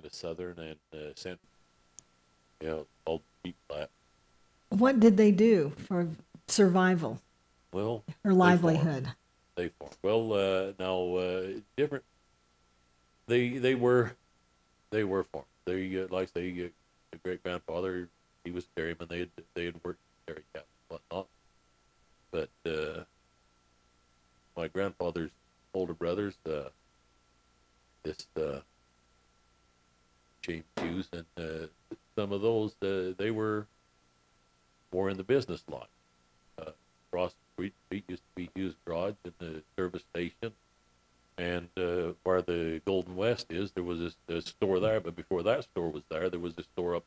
kind of southern and central. Called Sheep Flat. What did they do for survival Well, or they farmed. livelihood? They farmed. Well, now different. They were farmed. They like I say, the great grandfather, he was a dairyman. They had worked dairy cattle and whatnot. But my grandfather's older brothers, this James Hughes, and some of those, they were more in the business line. Across the street used to be Hughes Garage and the service station. And where the Golden West is, there was a store there. But before that store was there was a store up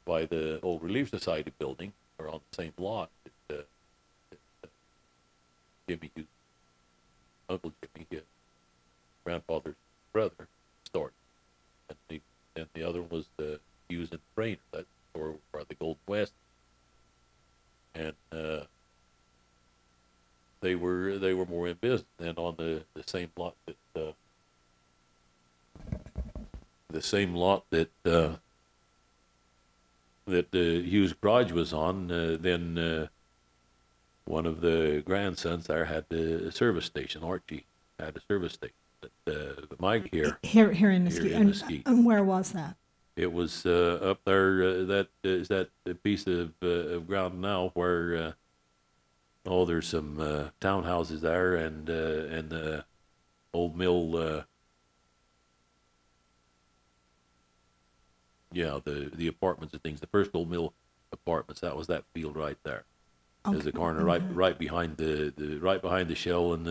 by the old Relief Society building, or on the same lot that Jimmy Hughes, Uncle Jimmy, grandfather's brother, started. And the other one was the Hughes and Brainer, that store where the Golden West. And they were more in business. And on the same lot that Hughes Garage was on, then one of the grandsons there had a service station. Archie had a service station. But Mike here in Mesquite. in Mesquite. And where was that? It was up there. That is that piece of ground now where there's some townhouses there, and the old mill. The apartments and things. The first old mill apartments. That was that field right there. Okay. There's a corner right behind the shell and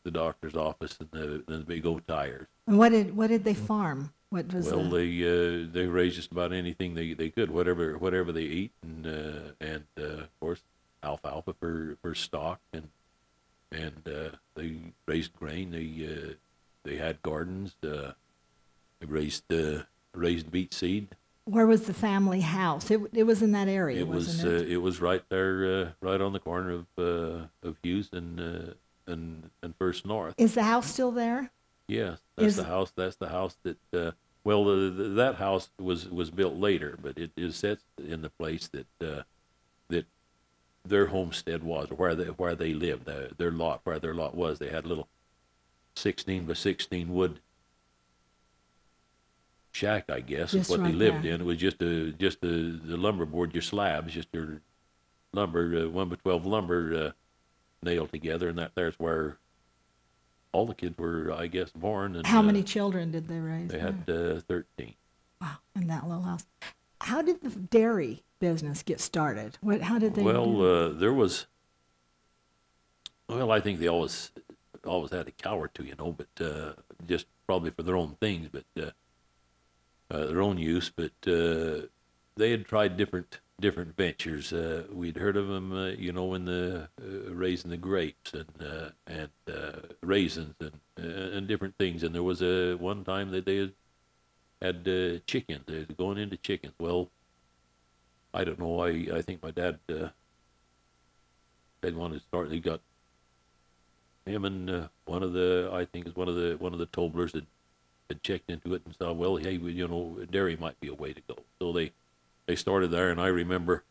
the doctor's office and the big old tires. And what did they farm? What was they raised just about anything they could, whatever they eat, and of course alfalfa for stock, and they raised grain. They had gardens. They raised beet seed. Where was the family house? It was in that area, wasn't it? It was right there, right on the corner of Hughes and First North. Is the house still there? Yes, that's the house. That's the house that. That house was built later, but it is set in the place that their homestead was, where they lived. Their lot was. They had a little 16 by 16 wood shack, I guess, is what they lived in. It was just the lumber board, your slabs, just your lumber, 1 by 12 lumber nailed together, and there's where all the kids were, I guess, born. And how many children did they raise? They had 13. Wow, in that little house. How did the dairy business get started? How did they? There was. I think they always had a cow or two, but just probably for their own things, but their own use. But they had tried different ventures. We'd heard of them, in the raising the grapes and raisins and different things. And there was one time that they had chickens. They were going into chickens. Well, I don't know. I think my dad wanted to start. He got him and one of the Toblers had checked into it and saw, well, hey, dairy might be a way to go. So they started there, and I remember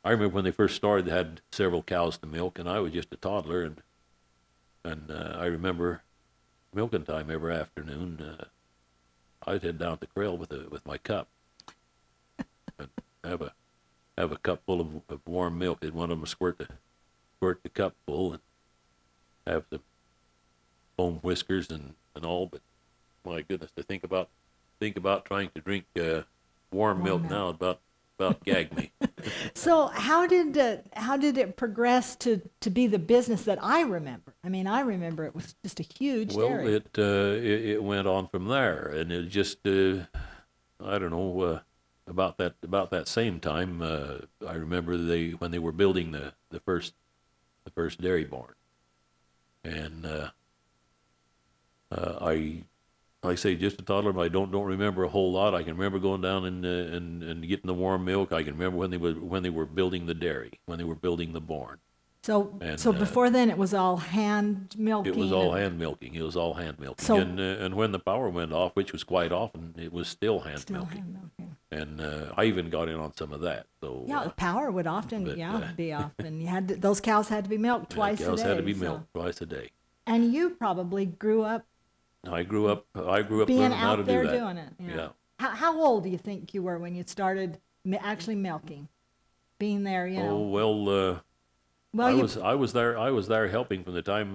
when they first started, they had several cows to milk, and I was just a toddler, and I remember milking time every afternoon. I'd head down to the corral with my cup and have a cup full of warm milk, and one of them squirt the cup full, and have some foam whiskers and all. But my goodness, to think about trying to drink warm milk now about gagged me. So how did it progress to be the business that I remember? I mean, I remember it was just a huge dairy. It went on from there, and it just I don't know, about that same time. I remember when they were building the first dairy barn, and I say just a toddler, but I don't remember a whole lot. I can remember going down and getting the warm milk. I can remember when they were building the dairy, when they were building the barn, So And, so before then, it was all hand milking. it was all hand milking. It was all hand milking. So- And when the power went off, which was quite often, it was still hand Still milking. hand milking. And I even got in on some of that. So Yeah, the power would often, but, be off, and you had to, those cows had to be milked twice a day. cows had to be so- milked twice a day. And you probably grew up I grew up being learning how to out there do that. doing it. Yeah. How old do you think you were when you started actually milking? Being there, you know. Oh well, Well, I was there helping from the time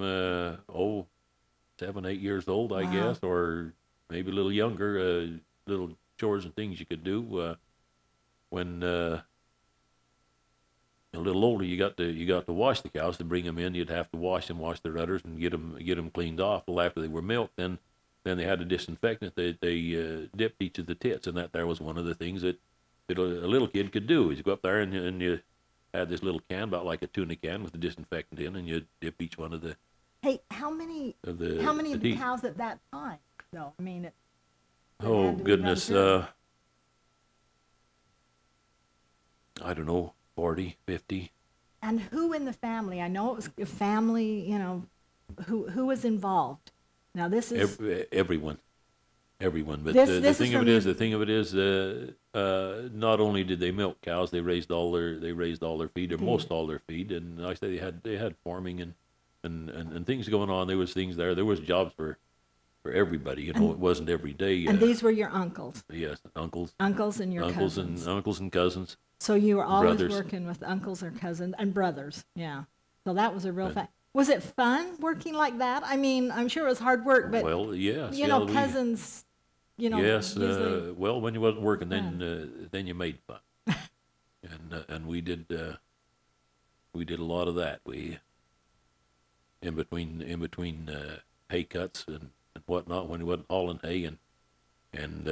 7, 8 years old, I Wow. guess, or maybe a little younger. Little chores and things you could do. When a little older, you got to wash the cows to bring them in. You'd have to wash their udders and get them cleaned off. Well, after they were milked, then they had a disinfectant. They dipped each of the tits, and that there was one of the things that a little kid could do. Is you go up there and you had this little can, about like a tuna can, with the disinfectant in, and you dip each one of the hey, how many of of the teeth. cows at that time? So I mean, Oh had to be goodness, run through. I don't know, 40, 50. and who in the family? I know it was a family. You know, who was involved? Now this is Everyone. But This the is thing from of it is, not only did they milk cows, they raised all their feed, or most all their feed, and like I say, they had farming and things going on. There was things there. There was jobs for everybody. You know, it wasn't every day. and these were your uncles, Yes, uncles and your cousins. uncles and cousins. So you were always brothers. working with uncles or cousins and brothers. Yeah. So that was a real fact. Was it fun working like that? I mean, I'm sure it was hard work, but Well, yes. you know, cousins. You know, Yes. usually, Well, when you wasn't working, then you made fun, and we did a lot of that. We in between hay cuts and whatnot, when you wasn't hauling hay, and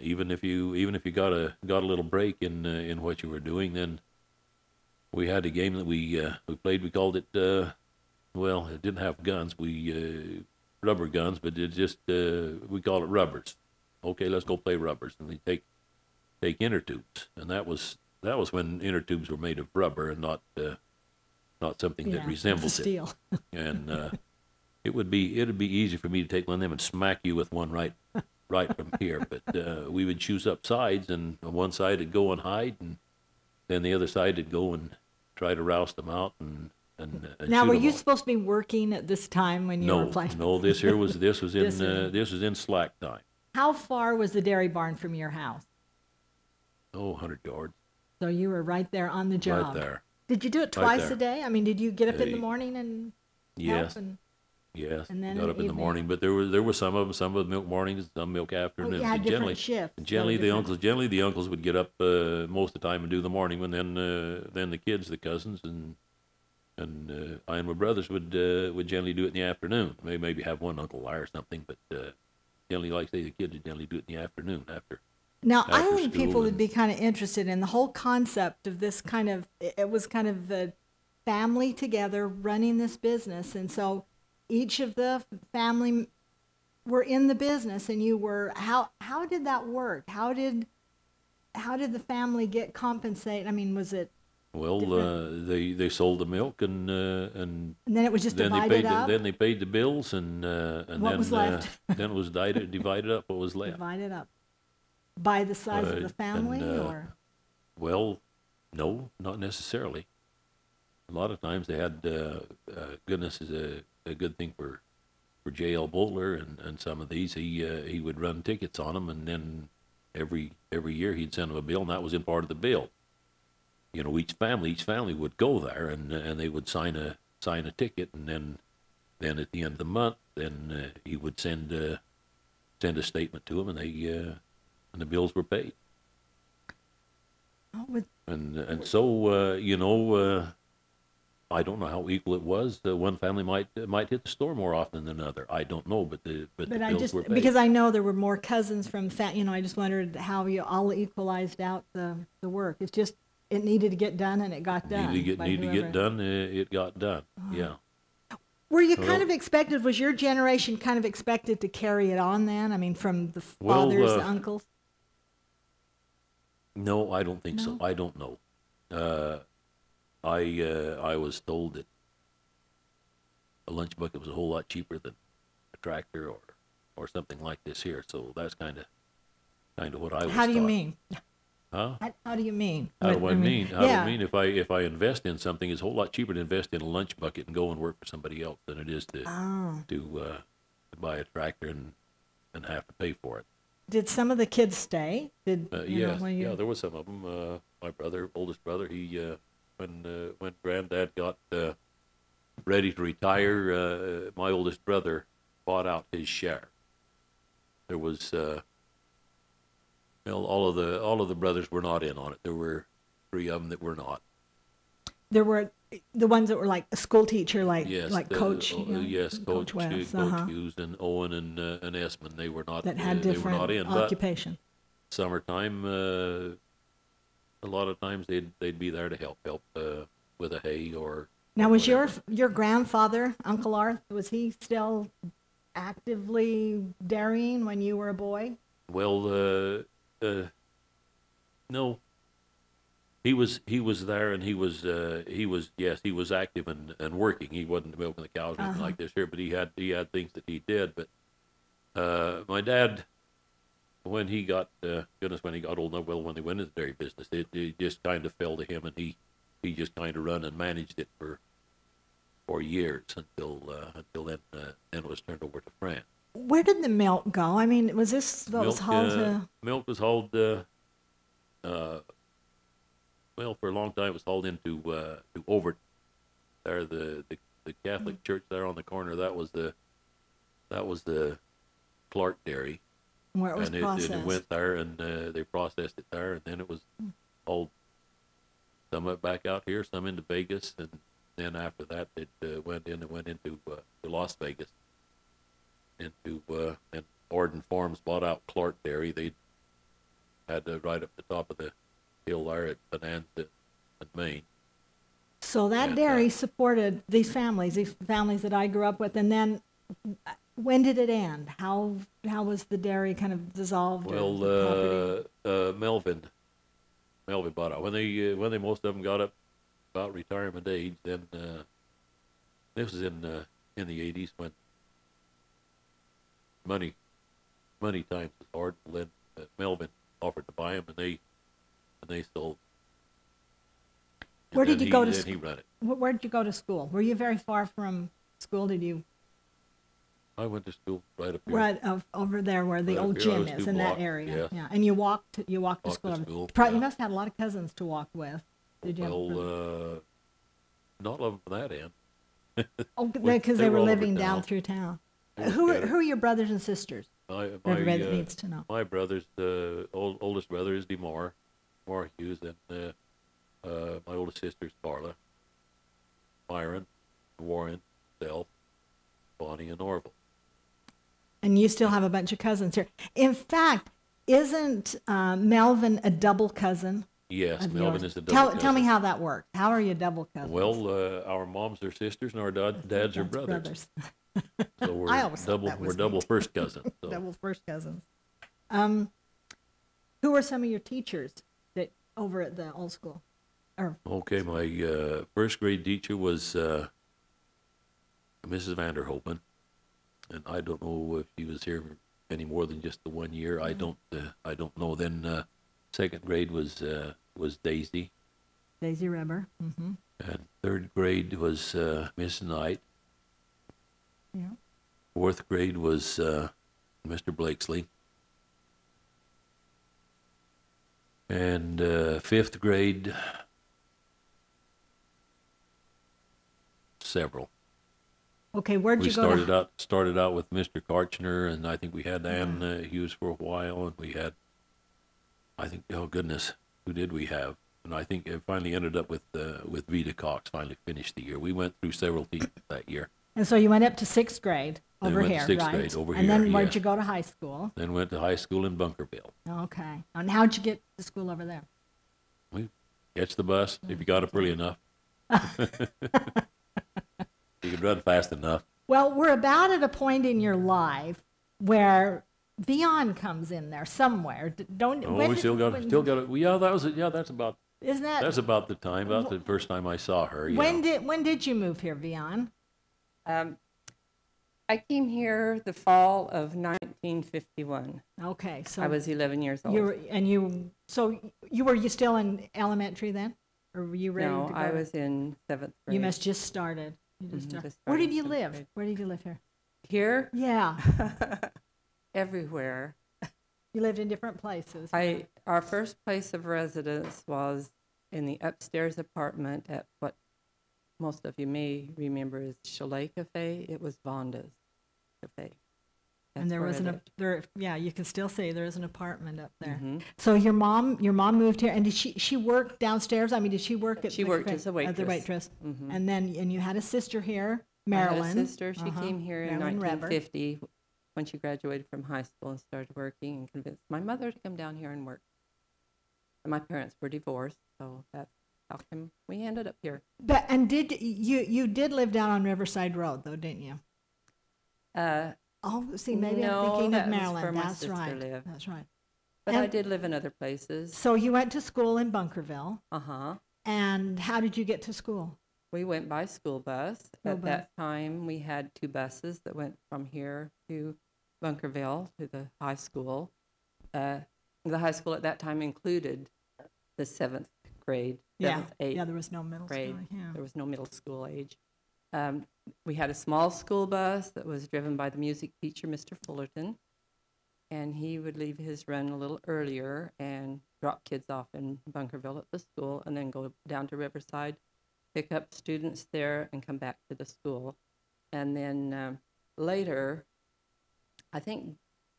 even if you got a little break in what you were doing, then we had a game that we played. We called it well, it didn't have guns. We rubber guns, but it just we call it rubbers. Okay, let's go play rubbers, and we take inner tubes, and that was when inner tubes were made of rubber and not something that resembled it. steel. And it'd be easy for me to take one of them and smack you with one right from here, but we would choose up sides, and on one side would go and hide, and then the other side would go and try to roust them out and Now, shoot were 'em you all. supposed to be working at this time when you were playing? No, this was This in slack time. How far was the dairy barn from your house? 100 yards. So you were right there on the job. Right there. Did you do it Right twice there. a day? I mean, did you get up in the Hey. morning and Yes. help? Yes. And then got in up the in the evening? morning, but there were some of them milk mornings, some milk afternoons. you had And different shifts. so Generally, different- the uncles would get up most of the time and do the morning, and then the kids, the cousins, and I and my brothers would generally do it in the afternoon. Maybe have one uncle there or something, but generally, like I say, the kids would generally do it in the afternoon after. Now, I after think people school would and- be kind of interested in the whole concept of this kind of, it was kind of the family together running this business. And so each of the family were in the business, and you were, how did that work? How did the family get compensated? I mean, was it, Well, different- they sold the milk, and and then it was just then they divided paid up? then they paid the bills, and What then was left? then it was divided up what was left. Divided up by the size of the family, or? Well, no, not necessarily. A lot of times they had goodness is a good thing for J.L. Butler and some of these. He would run tickets on them, and then every year he'd send them a bill, and that was in part of the bill. You know, each family would go there, and they would sign a ticket, and then at the end of the month, then he would send a statement to them, and and the bills were paid. Oh, with, And so I don't know how equal it was. One family might hit the store more often than another. I don't know, but the But I bills just, were paid. because I know there were more cousins from I just wondered how you all equalized out the work. It's just, it needed to get done, and it got done. Needed by to whoever. get done. It got done. Yeah. Were you Well- kind of expected, was your generation kind of expected to carry it on then? I mean, from the Well, fathers, the uncles? No, I don't think so. No? I don't know. I was told that a lunch bucket was a whole lot cheaper than a tractor or something like this here. So that's kind of what I was How do you taught. mean? Huh? How do you mean? How do I mean? How do I Yeah. mean? If I invest in something, it's a whole lot cheaper to invest in a lunch bucket and go and work for somebody else than it is to Oh. to buy a tractor and have to pay for it. Did some of the kids stay? Did you know Yes, when you? yeah, there was some of them. My brother, oldest brother, he when Granddad got ready to retire, my oldest brother bought out his share. There was all of the brothers were not in on it. There were 3 of them that were not. There were the ones that were like a school teacher, Yes, Coach. yes, Coach West, Coach Hughes and Owen and Esmond. They were not. that had they were different not in. occupation. But summertime, a lot of times they'd be there to help with a hay or. Now, or was whatever. your grandfather, Uncle Arth, was he still actively dairying when you were a boy? Well, no. He was there, and he was yes, he was active and working. He wasn't milking the cows or anything like this here, but he had things that he did. But my dad, when he got when he got old enough, well, when they went into the dairy business, it just kind of fell to him, and he just kind of run and managed it for years until then it was turned over to France. Where did the milk go? I mean, was this what was hauled to? Milk was hauled. Well, for a long time, it was hauled into to Overton. There, the Catholic church there on the corner. That was the Clark Dairy, Where it was and processed. it went there, and they processed it there, and then it was hauled some of it back out here, some into Vegas, and then after that, it went into Las Vegas, and Orden Farms bought out Clark Dairy. They had right up the top of the hill there at Bonanza and Maine. So that And, dairy supported these families that I grew up with. And then when did it end? How was the dairy kind of dissolved? Well, the property? Melvin bought out when they most of them got up about retirement age. Then this was in the 80s when money times was hard. Then Melvin offered to buy them, and they sold. And Where did then you go to then school? he ran it. Where did you go to school? Were you very far from school? Did you I went to school right up here. over there where the Right up old here. I gym was is 2 in that blocks, area? yes. Yeah, and you walked to Walked to school. school, You yeah. must have had a lot of cousins to walk with. Did you? Well, not of them from that end. Because they they were were all over living down town. through town. They were Who scattered. are your brothers and sisters? Everybody that needs to know. My brother's oldest brother is DeMar Hughes, and my oldest sister's Carla, Myron, Warren, Self, Bonnie, and Orville. And you still have a bunch of cousins here. In fact, isn't Melvin a double cousin? Yes, of Melvin yours? is a double cousin. Tell me how that works. How are you double cousins? Well, our moms are sisters, and our dads are That's brothers. So we're I always thought double. that was We're double neat. first cousins. So. Double first cousins. Who are some of your teachers that over at the old school? Or Okay, my first grade teacher was Mrs. Vanderhopen, and I don't know if she was here any more than just the 1 year. I don't know. Then second grade was Daisy, Daisy Reber. Mm-hmm. and third grade was Miss Knight. Yeah. Fourth grade was Mr. Blakesley, and fifth grade several. Okay, where'd We you go? started out with Mr. Karchner, and I think we had Ann Hughes for a while, and we had, I think, oh goodness, who did we have? And I think it finally ended up with Vita Cox. Finally finished the year. We went through several teams that year. And so you went up to sixth grade Then over went to here, sixth right? grade over and here, then where'd yes. you go to high school? Then went to high school in Bunkerville. Okay. And how'd you get to school over there? We catch the bus if you got up early enough. You could run fast enough. Well, we're about at a point in your life where Vyonne comes in there somewhere. Don't Oh, when we did- still got when- it. Well, yeah, that's about Isn't that That's about the first time I saw her. Yeah. when did you move here, Vyonne? Um, I came here the fall of 1951. Okay, so I was 11 years old. you were still in elementary then, or were you ready No, to go? I was in 7th grade. You must just started. You just Mhm, started. just Where started did you 7th live? grade. Where did you live here? Here? Yeah, Everywhere. you lived in different places. Our first place of residence was in the upstairs apartment at what most of you may remember as Chalet Cafe. It was Vonda's Cafe. And there was lived. yeah, you can still see there is an apartment up there. Mhm. So your mom moved here, and did she work downstairs? I mean, did she work at She the worked cafe- as a At the waitress. waitress, Mhm. and then you had a sister here, Marilyn. I had a sister. She Uh-huh. came here in Marilyn Reber. 1950 when she graduated from high school and started working and convinced my mother to come down here and work. And my parents were divorced, so that's how come we ended up here. But did you did live down on Riverside Road though, didn't you? Oh, see, maybe No, I'm thinking that of was Maryland. where my That's sister right. lived. That's right. But I And- did live in other places. So you went to school in Bunkerville, Uh-huh. and how did you get to school? We went by school bus. School At that time, we had 2 buses that went from here to Bunkerville to the high school. The high school at that time included the 7th grade, 7th, 8th Yeah, there was no middle grade. school. Yeah. There was no middle school age. We had a small school bus that was driven by the music teacher, Mr. Fullerton, and he would leave his run a little earlier and drop kids off in Bunkerville at the school and then go down to Riverside, pick up students there, and come back to the school. And then later, I think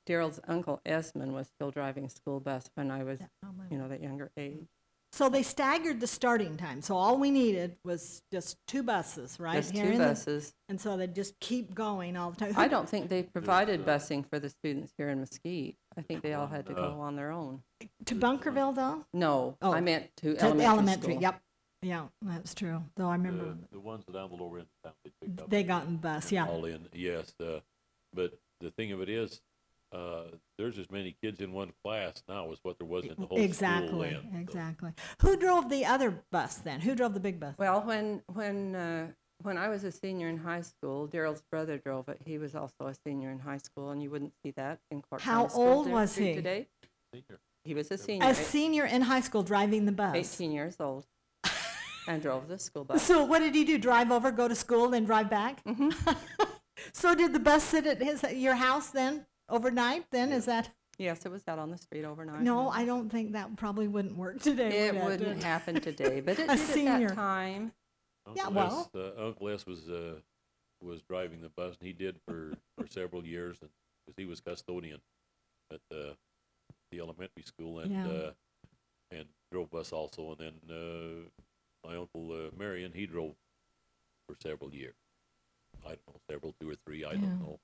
Daryl's uncle Esmond was still driving school bus when I was, that younger age. So they staggered the starting time. So all we needed was just 2 buses, right? Just Here 2 in the- buses. and so they just keep going all the time. I don't think they provided busing for the students here in Mesquite. I think they all had to go on their own. To Bunkerville though? No, Oh, I meant to To elementary, elementary. school. Yep. Yeah, that's true. Though I remember The ones down the lower end of town, they picked up. they got in bus. Yeah. All in, yes. But the thing of it is, there's as many kids in one class now as what there was in the whole school Exactly. then. So, Exactly. Who drove the other bus then? Who drove the big bus? Well, when I was a senior in high school, Daryl's brother drove it. He was also a senior in high school, and you wouldn't see that in Clark How County School old was District he? today. senior. He was a senior, A senior in high school driving the bus. 18 years old, and drove the school bus. So what did he do? Drive over, go to school, then drive back? Mm-hmm. So did the bus sit at your house then overnight? Then is that? Yes, it was out on the street overnight. No, I don't think that probably wouldn't work today. It would wouldn't happen today, but it A did at senior. that time. Yeah, Uncle well. Uncle S was driving the bus, and he did for several years, and because he was custodian at the elementary school, and Yeah. And drove bus also, and then my uncle Marion, he drove for several years. I don't know, 2 or 3, I Yeah. don't know.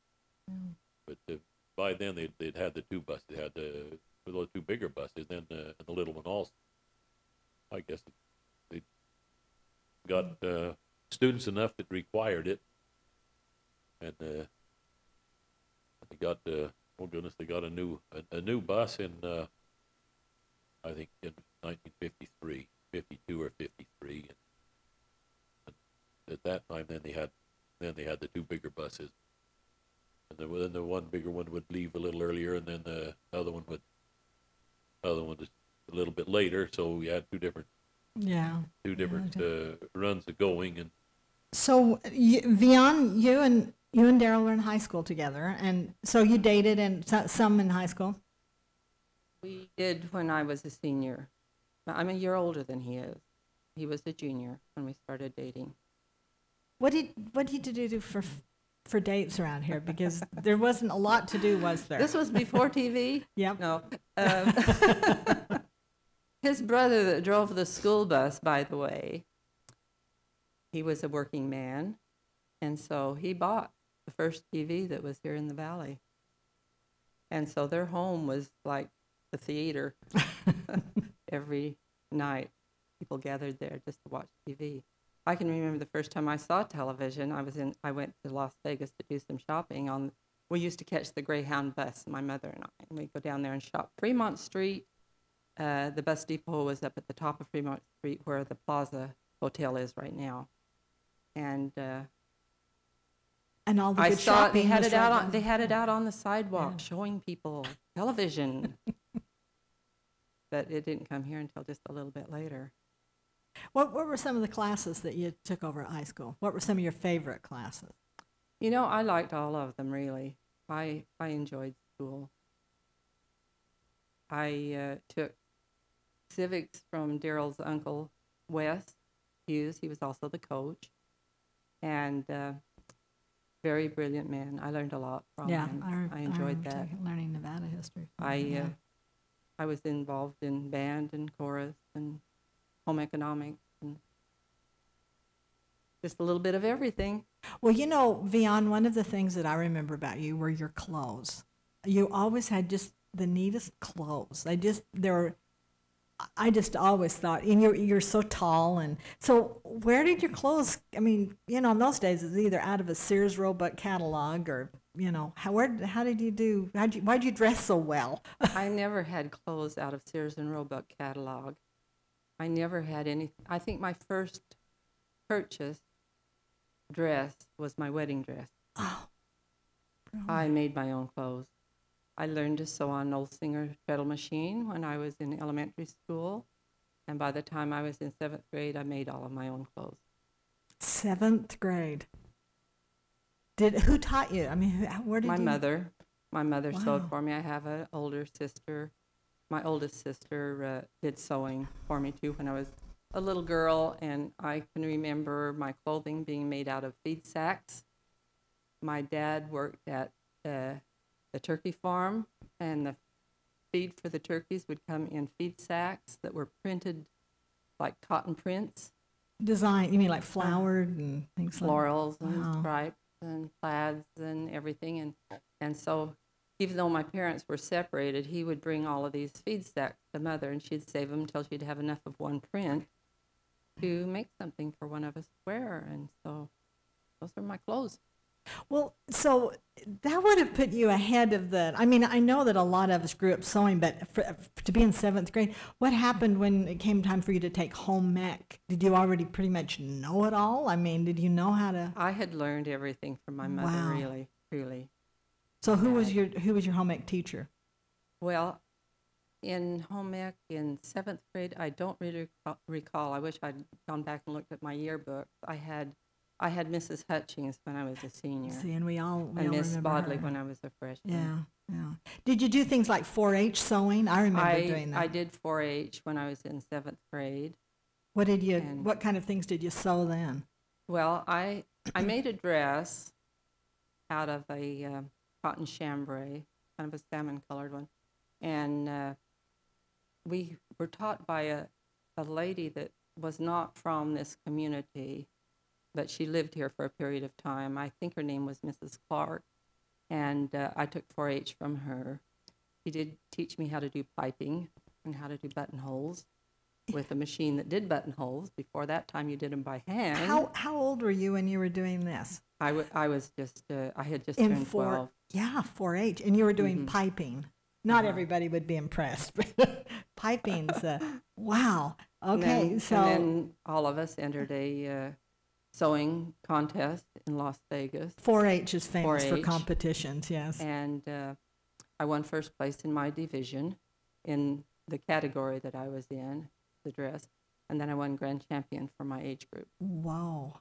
Yeah. But by then they'd had the 2 buses. They had the 2 bigger buses, and the little one also. I guess they got students enough that required it, and they got oh goodness, they got a new bus in I think in 1953, 52 or 53, and at that time then they had the 2 bigger buses. And then the one bigger one would leave a little earlier, and then the other one was a little bit later. So we had two different runs of going. And So Vyonne, you and Daryl were in high school together, and so you dated and some in high school. We did when I was a senior. I'm a year older than he is. He was a junior when we started dating. What did you do for dates around here? Because there wasn't a lot to do, was there? This was before TV? Yep. No. His brother that drove the school bus, by the way, he was a working man, and so he bought the first TV that was here in the valley. And so their home was like the theater. Every night, people gathered there just to watch TV. I can remember the first time I saw television. I went to Las Vegas to do some shopping. We used to catch the Greyhound bus, my mother and I, and we'd go down there and shop. Fremont Street, the bus depot was up at the top of Fremont Street where the Plaza Hotel is right now. And all the I good saw shopping they had was it right out down on, they had it out on the sidewalk Yeah. showing people television. But it didn't come here until just a little bit later. What were some of the classes that you took over at high school? What were some of your favorite classes? You know, I liked all of them, really. I enjoyed school. I took civics from Derald's uncle, Wes Hughes. He was also the coach. And very brilliant man. I learned a lot from him. I enjoyed that. Learning Nevada history. I was involved in band and chorus and home economics and just a little bit of everything. Well, you know, Vyonne, one of the things that I remember about you were your clothes. You always had just the neatest clothes. I just always thought, and you're so tall, and so where did your clothes? I mean, you know, in those days it's either out of a Sears Roebuck catalog or, you know, how did you do? Why'd you dress so well? I never had clothes out of Sears and Roebuck catalog. I never had any. I think my first purchase dress was my wedding dress. Oh. I made my own clothes. I learned to sew on Old Singer treadle machine when I was in elementary school, and by the time I was in 7th grade, I made all of my own clothes. 7th grade. Who taught you? I mean, where did my you? mother. My mother Wow. sewed for me. I have an older sister. My oldest sister did sewing for me too when I was a little girl, and I can remember my clothing being made out of feed sacks. My dad worked at the turkey farm, and the feed for the turkeys would come in feed sacks that were printed like cotton prints. Design, you mean like flowered and things Florals like and Wow. stripes and plaids and everything. And so even though my parents were separated, he would bring all of these feed sacks to Mother, and she'd save them until she'd have enough of one print to make something for one of us to wear. And so those are my clothes. Well, so that would have put you ahead of I mean, I know that a lot of us grew up sewing, but to be in 7th grade, what happened when it came time for you to take home ec? Did you already pretty much know it all? I mean, did you know how to? I had learned everything from my mother, Wow. really, really. So who was your home ec teacher? Well, in home ec in 7th grade, I don't really recall. I wish I'd gone back and looked at my yearbook. I had Mrs. Hutchings when I was a senior. See, and we all and Miss remember Bodley her. when I was a freshman. Yeah. Did you do things like 4-H sewing? I remember doing that. I did 4-H when I was in 7th grade. What kind of things did you sew then? Well, I made a dress out of a cotton chambray, kind of a salmon-colored one, and we were taught by a lady that was not from this community, but she lived here for a period of time. I think her name was Mrs. Clark, and I took 4-H from her. She did teach me how to do piping and how to do buttonholes with a machine that did buttonholes. Before that time, you did them by hand. How old were you when you were doing this? I was just, I had just turned 12. Yeah, 4-H, and you were doing Mhm. piping. Not Uh-huh. everybody would be impressed, but piping's, wow. Okay, And so. then all of us entered a sewing contest in Las Vegas, 4-H is famous for 4-H. competitions, yes. and I won first place in my division in the category that I was in, the dress, and then I won grand champion for my age group. Whoa.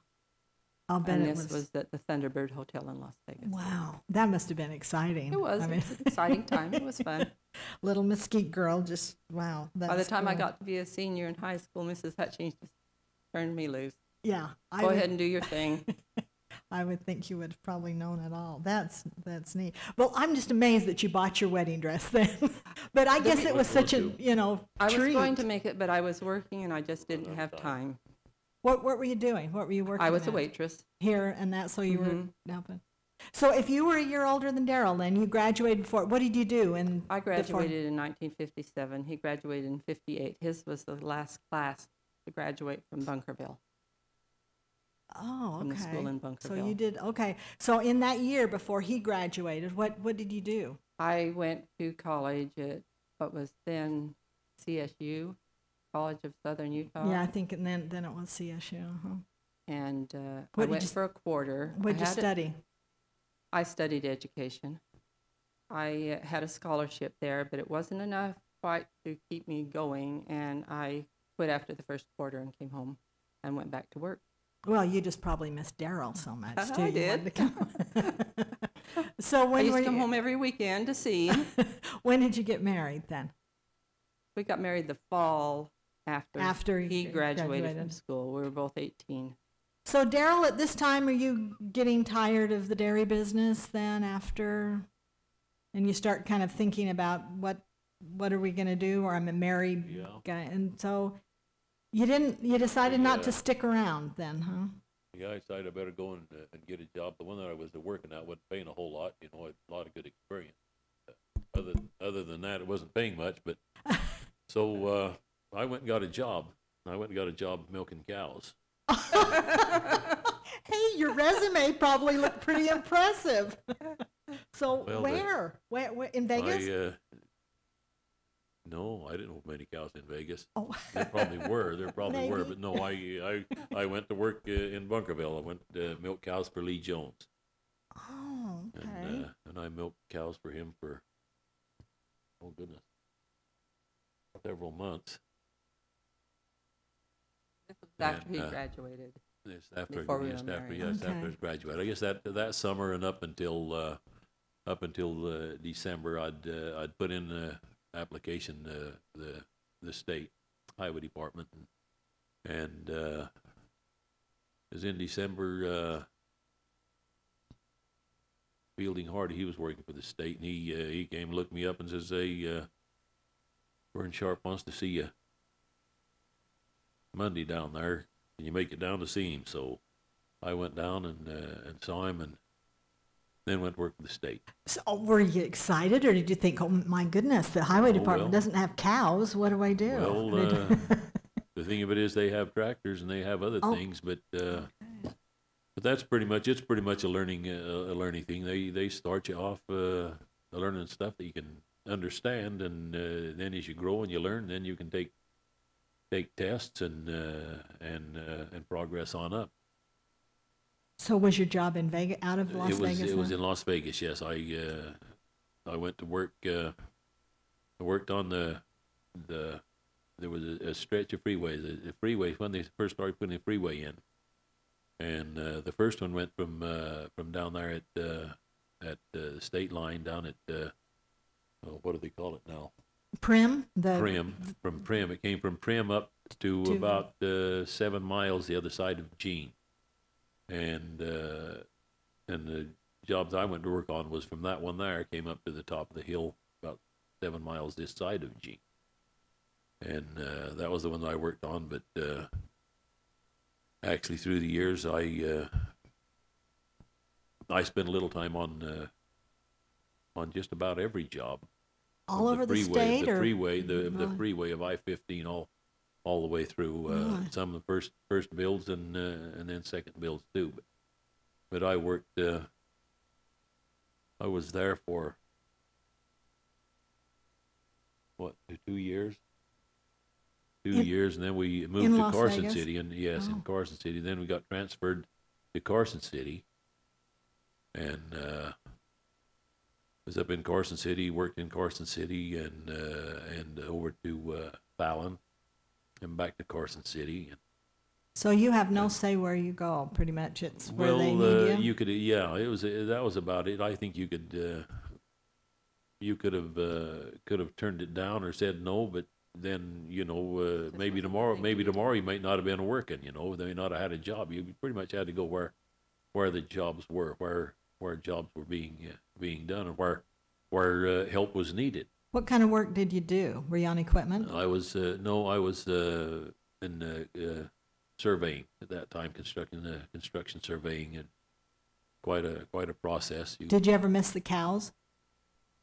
I'll bet And it this was at the Thunderbird Hotel in Las Vegas. wow. That must have been exciting. It was. I It mean, was an exciting time. It was fun. little mesquite girl, just, wow. By the that's time I cool. got to be a senior in high school, Mrs. Hutchings just turned me loose. Yeah. Go ahead and do your thing. I would think you would have probably known it all. That's neat. Well, I'm just amazed that you bought your wedding dress then. But I guess it was such a, I was treat. going to make it, but I was working and I just didn't have time. What were you doing? What were you working I was a at? waitress. Here and that, so you were Mhm. helping. So if you were a year older than Derald, then you graduated before. What did you do? I graduated in 1957. He graduated in 58. His was the last class to graduate from Bunkerville. Oh, okay. From the school in So Bunkerville. you did, okay. So in that year before he graduated, what did you do? I went to college at what was then CSU, College of Southern Utah. Yeah, I think, and then it was CSU. Uh-huh. And What I did went you for a quarter. What did you I had it- study? I studied education. I had a scholarship there, but it wasn't enough quite to keep me going, and I quit after the first quarter and came home and went back to work. Well, you just probably missed Derald so much too. I You wanted did. to come. So I when used were to come you, home every weekend to see him. when did you get married then? We got married the fall after he graduated from school. We were both 18. So Derald, at this time, are you getting tired of the dairy business then after, and you start kind of thinking about what are we going to do, or I'm a married Yeah. guy, and so you decided not to stick around then, huh? Yeah, I decided I better go and get a job. The one that I was working at wasn't paying a whole lot. You know, I had a lot of good experience. Other than that, it wasn't paying much. But so I went and got a job. I went and got a job milking cows. Hey, your resume probably looked pretty impressive. So Well, where in Vegas? No, I didn't know many cows in Vegas. Oh. There probably were. Maybe. But no, I went to work in Bunkerville. I went to milk cows for Lee Jones. Oh, okay. And I milked cows for him for, oh goodness, several months. This was after And, he graduated. Yes, after Before we were after married. yes, Okay. after I graduated. I guess that summer and up until December, I'd put in the application the state highway department, and it was in December. Fielding Hardy, he was working for the state, and he came, looked me up, and says, "Hey, Vern Sharp wants to see you Monday down there. Can you make it down to see him?" So I went down and saw him, and then went to work for the state. So were you excited, or did you think, oh my goodness, the highway Oh, department well. doesn't have cows? What do I do? Well, the thing of it is, they have tractors and they have other Oh. things, but that's pretty much a learning thing. They start you off learning stuff that you can understand, and then as you grow and you learn, then you can take tests and progress on up. So was your job in Vegas, out of Las Vegas? It was then? in Las Vegas. Yes, I went to work. I worked on there was a stretch of freeways. The freeway, when they first started putting the freeway in, and the first one went from down there at the state line down at what do they call it now? Prim? From Prim. It came from Prim up to about 7 miles the other side of Jean, and the jobs I went to work on was from that one there, came up to the top of the hill about 7 miles this side of Jean, and that was the one that I worked on. But actually, through the years, I spent a little time on just about every job. All over the state, the or freeway, the Really? freeway of I-15 all the way through. Really? Some of the first builds and then second builds too. But I worked. I was there for what, 2 years? 2 years, and then we moved in to Las Carson Vegas? City, and yes, Oh. in Carson City. Then we got transferred to Carson City, and was up in Carson City, worked in Carson City, and over to Fallon, and back to Carson City. And, so you have no say where you go. Pretty much, it's where they well, need you. you could, yeah, it was that was about it. I think you could have turned it down or said no, but then maybe tomorrow you might not have been working. They may not have had a job. You pretty much had to go where the jobs were, where jobs were being done, and where help was needed. What kind of work did you do? Were you on equipment? I was in surveying at that time, construction surveying, and quite a process. Did you ever miss the cows?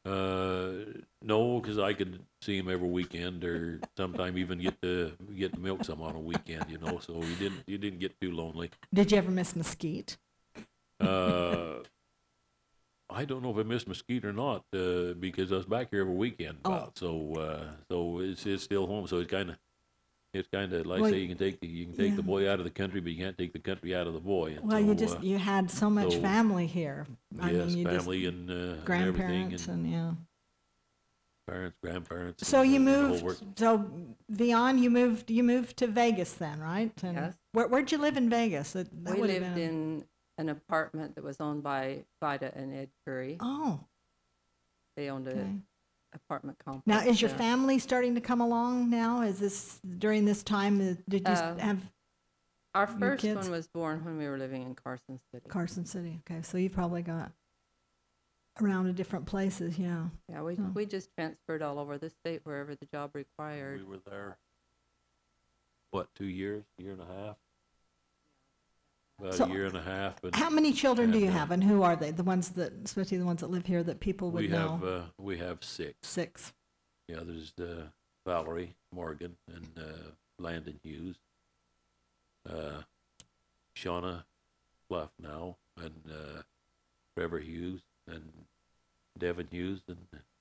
No, because I could see them every weekend, or sometime even get to milk some on a weekend. So you didn't get too lonely. Did you ever miss mesquite? I don't know if I missed Mesquite or not, because I was back here every weekend Oh. about. So it's still home. So it's kind of like Well, say you can take yeah. the boy out of the country, but you can't take the country out of the boy. And Well, so you had so much so, family here. I yes, mean, you just family and everything, grandparents and and yeah. parents, grandparents, So you and the whole moved. work. So Vyonne, you moved to Vegas then, right? And Yes. Where'd you live in Vegas? That We would have lived been. in an apartment that was owned by Vida and Ed Curry. Oh, They owned okay. an apartment complex. Now, is your there. family starting to come along now? Is this during this time? Did you have Our your first kids? one was born when we were living in Carson City. Carson City? Okay, so you probably got around to different places, yeah. Yeah, we just transferred all over the state wherever the job required. We were there, what, 2 years, year and a half? About So a year and a half. And, How many children do you and, have, and who are they? The ones that, especially the ones that live here, that people would know. We have 6. 6. Yeah, there's Valerie Morgan and Landon Hughes, Shauna Fluff now, and Trevor Hughes, and Devin Hughes, and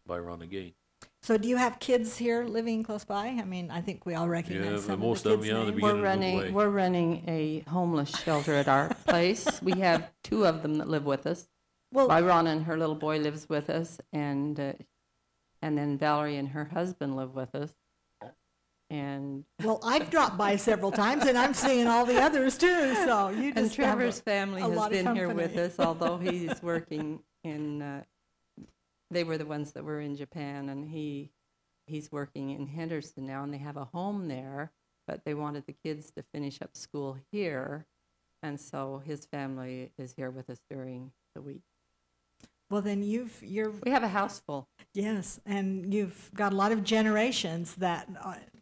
Byron again. So do you have kids here living close by? I mean, I think we all recognize Yeah, some most of of the them, kids' yeah, names. beginning. We're running a homeless shelter at our place. We have 2 of them that live with us. Well, Byron and her little boy lives with us, and then Valerie and her husband live with us. And well, I've dropped by several times, and I'm seeing all the others too. So you and just Trevor's family a has lot of been here with company. us, although he's working in. They were the ones that were in Japan, and he's working in Henderson now, and they have a home there. But they wanted the kids to finish up school here, and so his family is here with us during the week. Well, then We have a house full. yes, and you've got a lot of generations that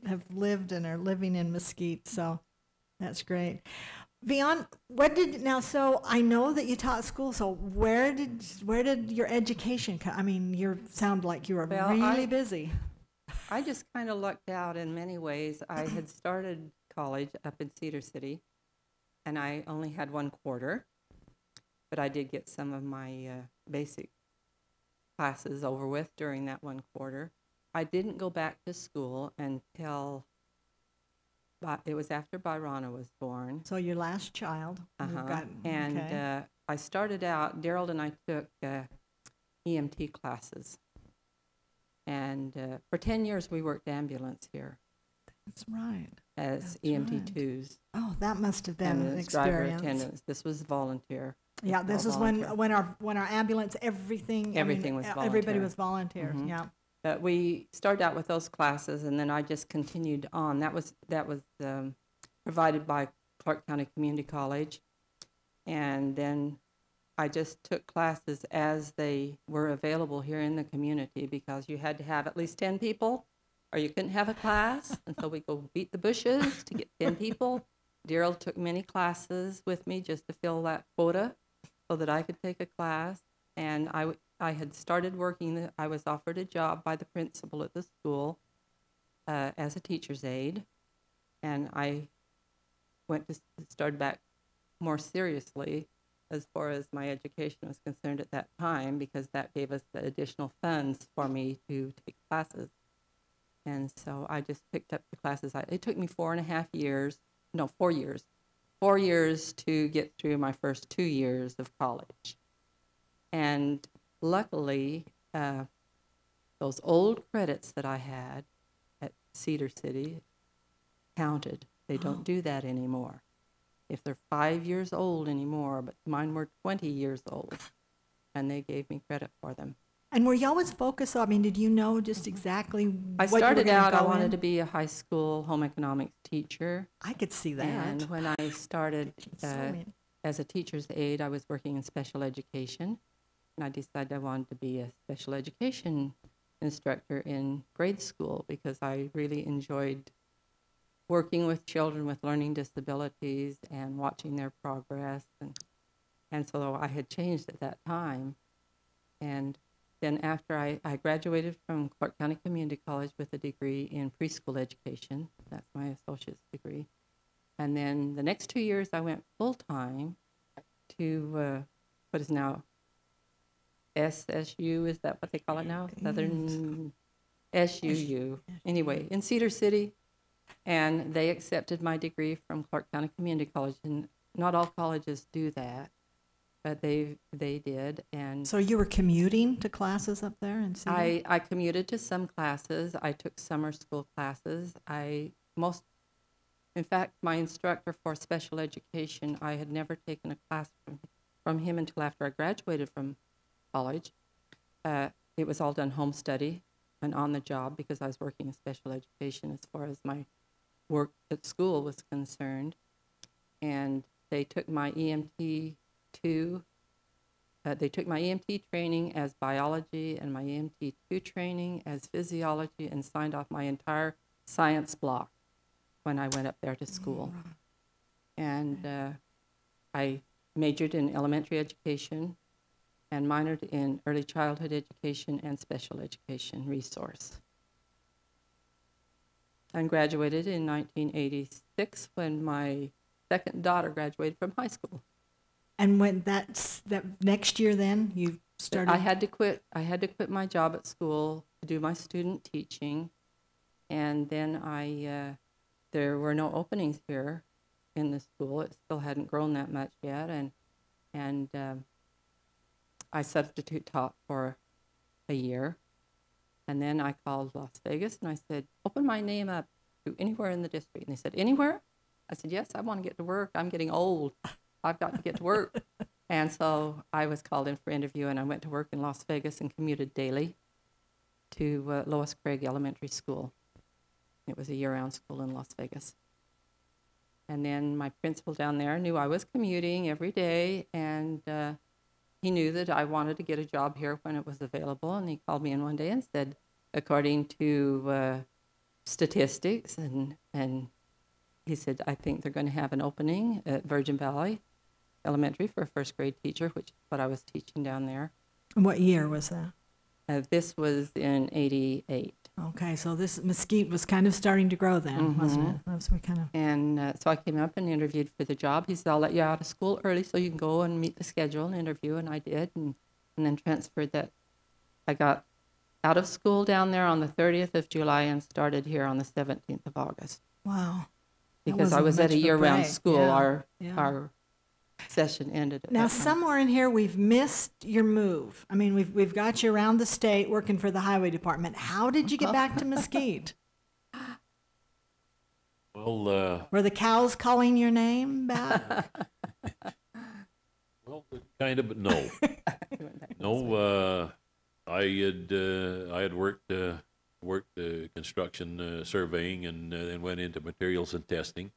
have lived and are living in Mesquite, so that's great. Vyonne, so I know that you taught school, so where did your education come? I mean, you sound like you were Well, really busy. I just kind of lucked out in many ways. I had started college up in Cedar City, and I only had 1 quarter, but I did get some of my basic classes over with during that 1 quarter. I didn't go back to school until it was after Byrona was born. So your last child. Okay. I started out, Derald and I took EMT classes. And for 10 years, we worked ambulance here That's right. as That's EMT2s. Oh, that must have been an And as driver experience. attendants. This was volunteer. Yeah, It's this all is volunteer. when our ambulance, everything Was everybody volunteer. was volunteers. Mhm. Yeah. But we started out with those classes, and then I just continued on. That was provided by Clark County Community College, and then I just took classes as they were available here in the community, because you had to have at least 10 people, or you couldn't have a class. And so we go beat the bushes to get 10 people. Derald took many classes with me just to fill that quota so that I could take a class. And I had started working. I was offered a job by the principal at the school as a teacher's aide, and I started back more seriously as far as my education was concerned at that time, because that gave us the additional funds for me to take classes. And so I just picked up the classes. It took me 4 years to get through my first 2 years of college. And luckily, those old credits that I had at Cedar City counted. They don't do that anymore. If they're 5 years old anymore, but mine were 20 years old, and they gave me credit for them. And were you always focused? I mean, did you know just exactly I what you were started gonna out, I go wanted in? to be a high school home economics teacher. I could see that. And when I started So neat. as a teacher's aide, I was working in special education, and I decided I wanted to be a special education instructor in grade school, because I really enjoyed working with children with learning disabilities and watching their progress. And so I had changed at that time. And then after I graduated from Clark County Community College with a degree in preschool education. That's my associate's degree. And then the next 2 years I went full-time to what is now SSU, is that what they call it now? Southern SUU. Anyway, in Cedar City, and they accepted my degree from Clark County Community College, and not all colleges do that, but they did. And So you were commuting to classes up there in Cedar? I commuted to some classes. I took summer school classes. In fact, my instructor for special education, I had never taken a class from him until after I graduated from college. It was all done home study and on the job because I was working in special education as far as my work at school was concerned. And they took my EMT they took my EMT training as biology and my EMT 2 training as physiology and signed off my entire science block when I went up there to school. And I majored in elementary education and minored in early childhood education and special education resource. And graduated in 1986 when my second daughter graduated from high school. And when that next year, then you started. I had to quit my job at school to do my student teaching, and then there were no openings here in the school. It still hadn't grown that much yet, and I substitute taught for a year, and then I called Las Vegas and I said, "Open my name up to anywhere in the district." And they said, "Anywhere?" I said, "Yes, I want to get to work. I'm getting old. I've got to get to work." And so I was called in for interview, and I went to work in Las Vegas and commuted daily to Lois Craig Elementary School. It was a year-round school in Las Vegas. And then my principal down there knew I was commuting every day, and he knew that I wanted to get a job here when it was available, and he called me in one day and said, according to statistics, and he said, "I think they're going to have an opening at Virgin Valley Elementary for a first grade teacher," which is what I was teaching down there. And what year was that? This was in '88. Okay, so this Mesquite was kind of starting to grow then, wasn't it? That was kind of. And so I came up and interviewed for the job. He said, "I'll let you out of school early so you can go and meet the schedule and interview," and I did, and then transferred that. I got out of school down there on the 30th of July and started here on the 17th of August. Wow. Because I was at a year-round school. Yeah. Our session ended at Now, that time. somewhere in here, we've missed your move. I mean, we've got you around the state working for the highway department. How did you get back to Mesquite? Well, Were the cows calling your name back? well, kind of, but no. No, I had worked construction surveying and then went into materials and testing.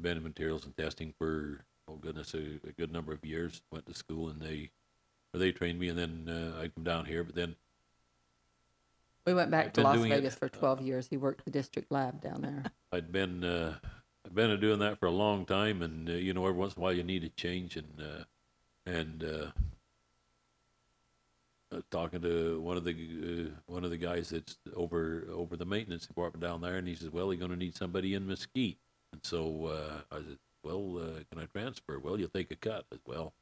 Been in materials and testing for a good number of years. Went to school and they trained me, and then I come down here. But then We went back I've to been Las doing it, Vegas for 12 years. He worked the district lab down there. I'd been doing that for a long time, and every once in a while you need a change, and talking to one of the guys that's over the maintenance department down there, and he says, "Well, you're going to need somebody in Mesquite." And so I said, "Well, can I transfer?" "Well, you'll take a cut." I said, "Well,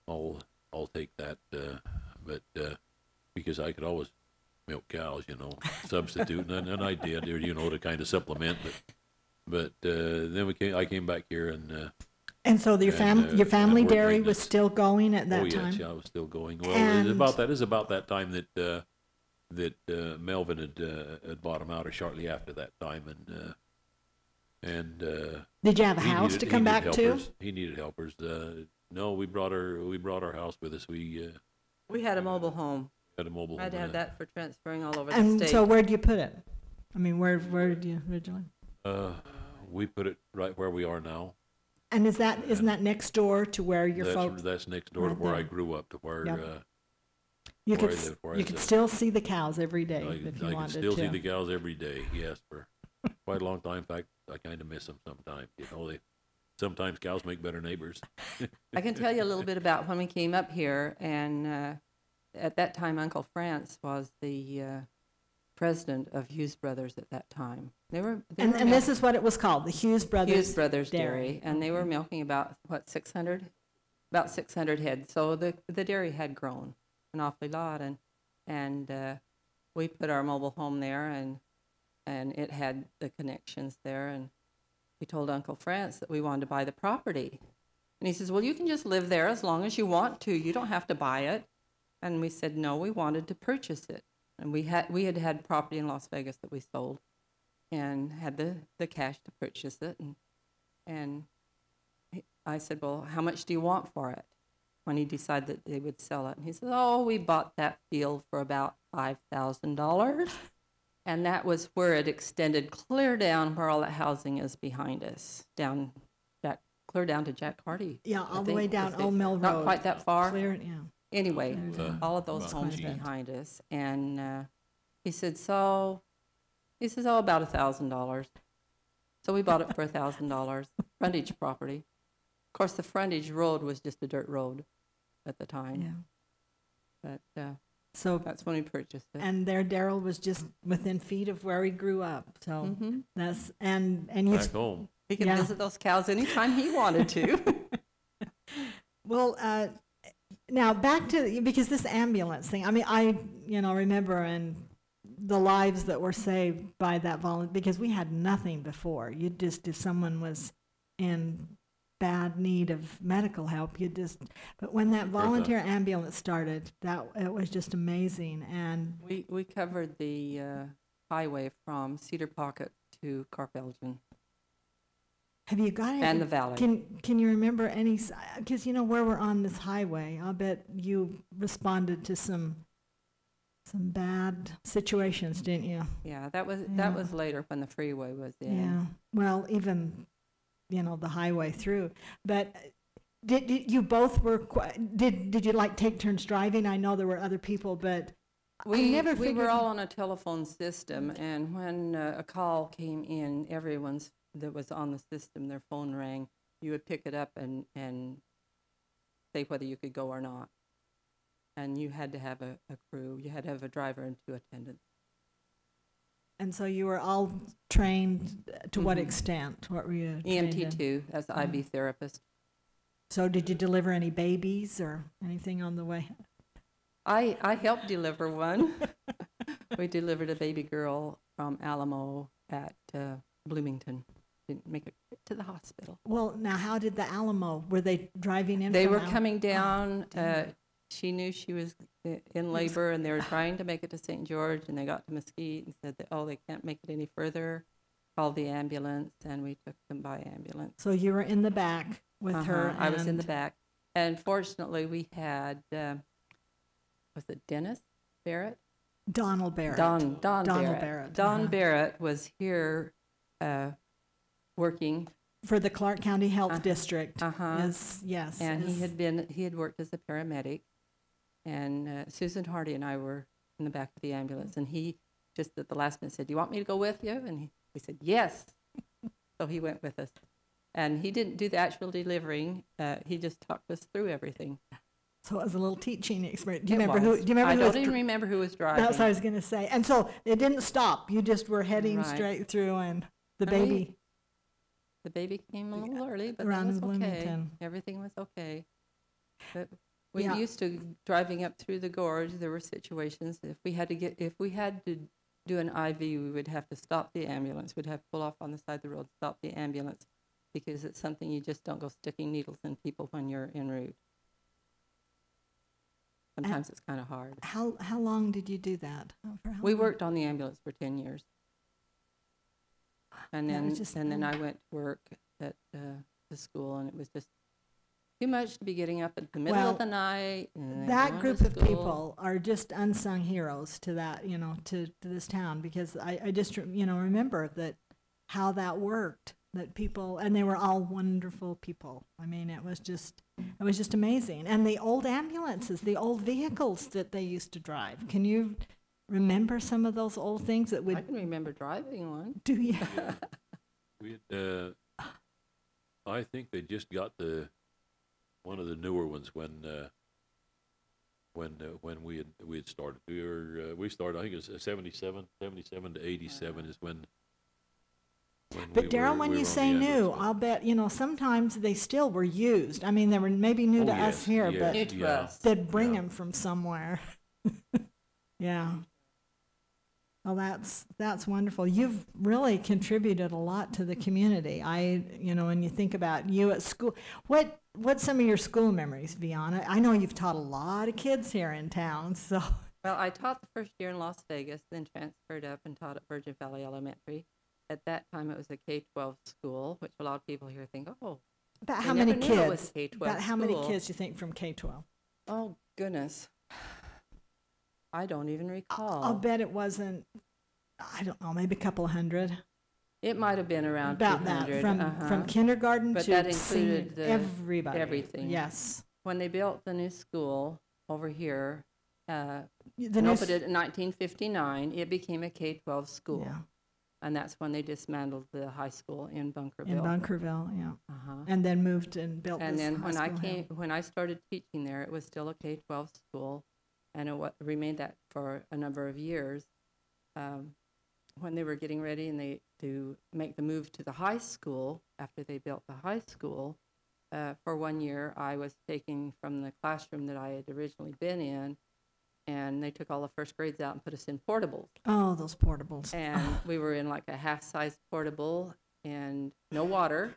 I'll take that," but because I could always milk cows, substitute, and I did, to kind of supplement. But then I came back here And so your family work dairy was maintenance. still going at that time? Oh, yes, yeah, I was still going. Well, And- it was about that time that Melvin had bought him out, or shortly after that time, and Did you have a he house needed- to he come needed back to? helpers. He needed helpers. No, we brought our house with us. We We had a mobile home. had a mobile I had to home. have that for transferring all over the And state. so where'd you put it? I mean, where did you originally? We put it right where we are now. And isn't that next door to where your folks? That's next door to right where I there. grew up, to where Yep. where You I could lived, where I you could lived. still see the cows every day I if you can wanted still to. see the cows every day. Yes, for quite a long time. In fact, I kind of miss them sometimes. Sometimes cows make better neighbors. I can tell you a little bit about when we came up here, and at that time, Uncle France was the president of Hughes Brothers at that time. They were And this is what it was called, the Hughes Brothers. Hughes Brothers Dairy, and they were milking about 600 about 600 heads. So the dairy had grown an awfully lot, and we put our mobile home there, and it had the connections there. And we told Uncle France that we wanted to buy the property, and he says, "Well, you can just live there as long as you want to. You don't have to buy it." And we said, "No, we wanted to purchase it." And we had property in Las Vegas that we sold, and had the cash to purchase it. And I said, "Well, how much do you want for it?" When he decided that they would sell it. And he said, "Oh, we bought that field for about $5,000. And that was where it extended clear down where all that housing is behind us, clear down to Jack Hardy. Yeah, I all the think, way down was it. Old Mill Road. Not quite that far. Clear, yeah. Anyway, all of those about homes 20. behind us. And he says, "Oh, about $1,000. So we bought it for $1,000, frontage property. Of course, the frontage road was just a dirt road at the time. Yeah. But So, that's when we purchased it. and there Derald was just within feet of where he grew up. So that's, and you, Back home. He could Yeah. visit those cows anytime he wanted to. well, now back to, because this ambulance thing, I mean, I, remember and the lives that were saved by that volunteer, because we had nothing before. You just, if someone was in bad need of medical help, but when that volunteer ambulance started, it was just amazing. And we covered the highway from Cedar Pocket to Carpelgian have you got it? and the valley. Can you remember any, because where we're on this highway, I'll bet you responded to some bad situations, didn't you? Yeah, that was later when the freeway was in. Yeah. Well, even the highway through. But did you both were did you like take turns driving? I know there were other people, but We were all on a telephone system, and when a call came in, everyone's that was on the system, their phone rang. You would pick it up and say whether you could go or not. And you had to have a crew. You had to have a driver and 2 attendants. And so you were all trained to what extent? What were you trained in? EMT2, as the IV therapist. So did you deliver any babies or anything on the way? I helped deliver one. We delivered a baby girl from Alamo at Bloomington. Didn't make it to the hospital. Well, now how did the Alamo? Were they driving in? They from were coming down. damn. She knew she was in labor, and they were trying to make it to St. George, and they got to Mesquite and said that, they can't make it any further. Called the ambulance, and we took them by ambulance. So you were in the back with her. I was in the and- back. And fortunately, we had, was it Dennis Barrett? Donald Barrett. Don Donald Barrett. Barrett, Don uh-huh. Barrett was here working, For the Clark County Health District. uh-huh. Yes. and he had worked as a paramedic. And Susan Hardy and I were in the back of the ambulance, and he just at the last minute said, "Do you want me to go with you?" And we said, "Yes." So he went with us. And he didn't do the actual delivering. He just talked us through everything. So it was a little teaching experience. Do It you remember was. who? Do you remember I who don't was even remember who was driving. That's what I was going to say. And so it didn't stop. You just were heading Right. straight through, and the And baby. The baby came a little early, but Around that was in okay. Bloomington. Everything was okay. But we Yeah. used to driving up through the gorge. There were situations if we had to do an IV, we would have to stop the ambulance. We'd have to pull off on the side of the road, stop the ambulance, because it's something you just don't go sticking needles in people when you're en route. Sometimes it's kind of hard. How long did you do that? For how We long? worked on the ambulance for 10 years. And That was then just- I went to work at the school, and it was just too much to be getting up at the middle Well, of the night. And then That going group to of school. people are just unsung heroes to that, to this town, because I just, remember that how that worked, that people, and they were all wonderful people. I mean, it was just amazing. And the old ambulances, the old vehicles that they used to drive. Can you remember some of those old things that I would can remember driving one. do you? We had, I think they just got one of the newer ones when we had started. We started, I think it was 77 to 87 is when But Daryl, when you say new, I'll bet, sometimes they still were used. I mean, they were maybe new to us here, but New to us. they'd bring them from somewhere. Yeah. Well, that's wonderful. You've really contributed a lot to the community. When you think about you at school, what's some of your school memories, Vyonne? I know you've taught a lot of kids here in town, so. Well, I taught the first year in Las Vegas, then transferred up and taught at Virgin Valley Elementary. At that time, it was a K-12 school, which a lot of people here think, oh, About they how many never knew it was kids? a K-12 About how many school. kids do you think from K-12? Oh, goodness. I don't even recall. I'll bet it wasn't, I don't know, maybe a couple of hundred. It might have been around About 200. that, from kindergarten But to that senior, included everybody. everything. Yes. When they built the new school over here, The and new opened it in 1959, it became a K-12 school. Yeah, And that's when they dismantled the high school in Bunkerville. in Bunkerville, yeah. Uh-huh. And then moved and built And this then high school here. when I started teaching there, it was still a K-12 school, and it remained that for a number of years. When they were getting ready and to make the move to the high school, after they built the high school, for 1 year, I was taking from the classroom that I had originally been in, and they took all the first grades out and put us in portables. Oh, those portables. And we were in like a half-size portable and no water.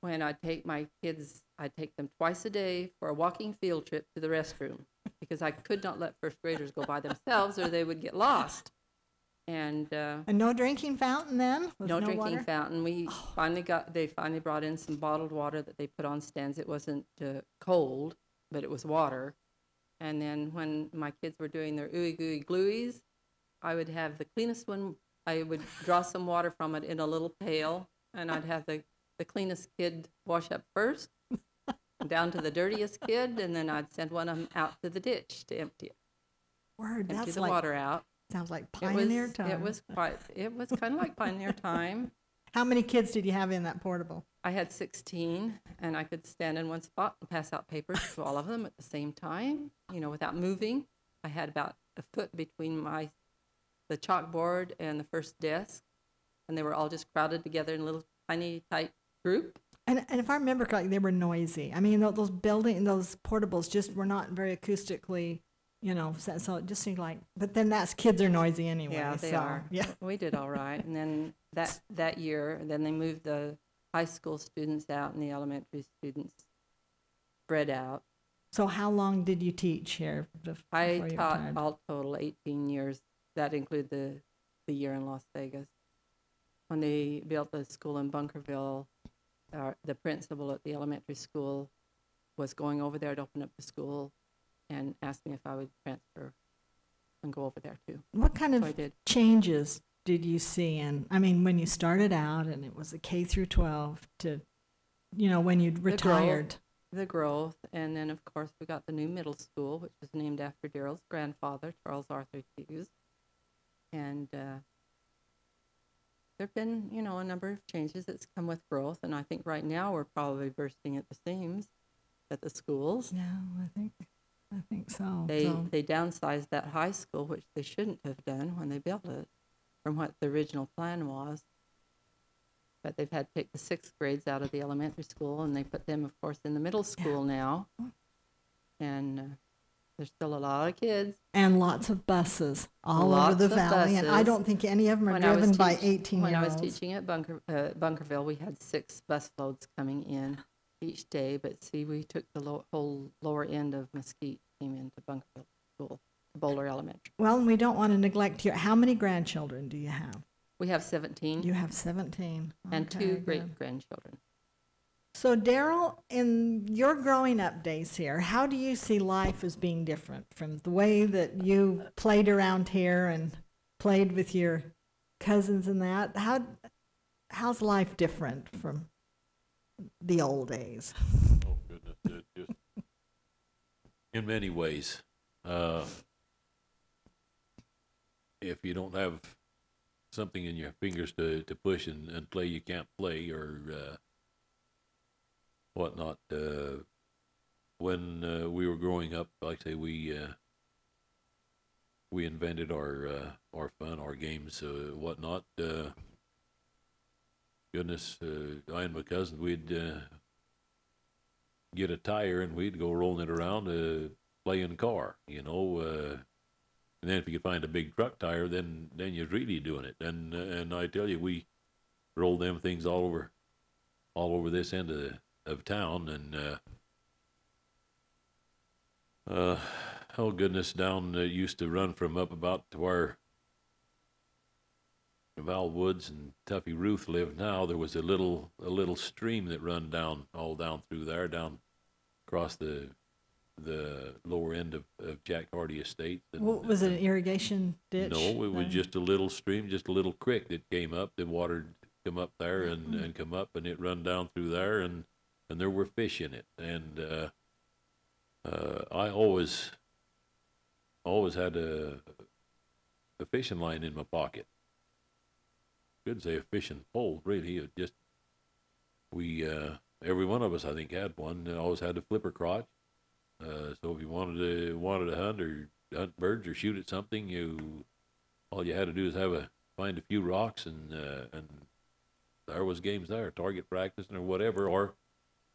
When I'd take my kids, I'd take them twice a day for a walking field trip to the restroom because I could not let first graders go by themselves or they would get lost. And no drinking fountain then? With no drinking water? fountain. They finally brought in some bottled water that they put on stands. It wasn't cold, but it was water. And then when my kids were doing their ooey gooey glueys, I would have the cleanest one. I would draw some water from it in a little pail, and I'd have the cleanest kid wash up first, down to the dirtiest kid, and then I'd send one of them out to the ditch to empty it. Word, Empty that's the like, water out. sounds like pioneer time. It was kind of like pioneer time. How many kids did you have in that portable? I had 16, and I could stand in one spot and pass out papers to all of them at the same time, without moving. I had about a foot between the chalkboard and the first desk, and they were all just crowded together in a little tiny, tight group. And if I remember correctly, they were noisy. I mean, those portables just were not very acoustically, so it just seemed like, but then kids are noisy anyway. Yeah, they are. Yeah. We did all right. And then that year, then they moved the high school students out and the elementary students spread out. So how long did you teach here? I taught all total 18 years. That included the year in Las Vegas. When they built the school in Bunkerville, the principal at the elementary school was going over there to open up the school and asked me if I would transfer and go over there too. What kind So of I did. changes did you see when you started out and it was a K through 12 to, when you retired? The growth, and then of course we got the new middle school, which was named after Derald's grandfather, Charles Arthur Hughes. And there've been, a number of changes that's come with growth, and I think right now we're probably bursting at the seams at the schools. Yeah, I think so. They downsized that high school, which they shouldn't have done when they built it, from what the original plan was. But they've had to take the 6th grades out of the elementary school, and they put them, of course, in the middle school now. And there's still a lot of kids. And lots of buses all over the valley. And I don't think any of them are driven by 18-year-olds. When I was teaching at Bunkerville, we had 6 bus loads coming in each day. But see, we took the whole lower end of Mesquite, came into Bunkerville School, Boulder Elementary. Well, and we don't want to neglect how many grandchildren do you have? We have 17. You have 17. And Okay, 2 good. great-grandchildren. So, Daryl, in your growing up days here, how do you see life as being different from the way that you played around here and played with your cousins and that? How's life different from the old days? Oh, goodness. Just in many ways. If you don't have something in your fingers to push and play, you can't play, or whatnot. When we were growing up, like I say, we invented our fun, our games, whatnot. goodness, I and my cousin, we'd get a tire and we'd go rolling it around playing car, you know. And then if you could find a big truck tire, then you're really doing it. And I tell you, we rolled them things all over this end of town, and oh goodness, down used to run from up about to where Val Woods and Tuffy Ruth live now. There was a little stream that run down through there, down across the lower end of Jack Hardy Estate. And, What was it, an irrigation ditch? No, it was just a little stream, just a little creek that came up. The water come up there and come up, and it run down through there, and there were fish in it. And I always had a fishing line in my pocket. Couldn't say a fishing pole, really. It just every one of us, I think, had one. Always had a flipper crotch. So if you wanted to hunt birds or shoot at something, all you had to do is find a few rocks, and there was games there, target practicing or whatever. Or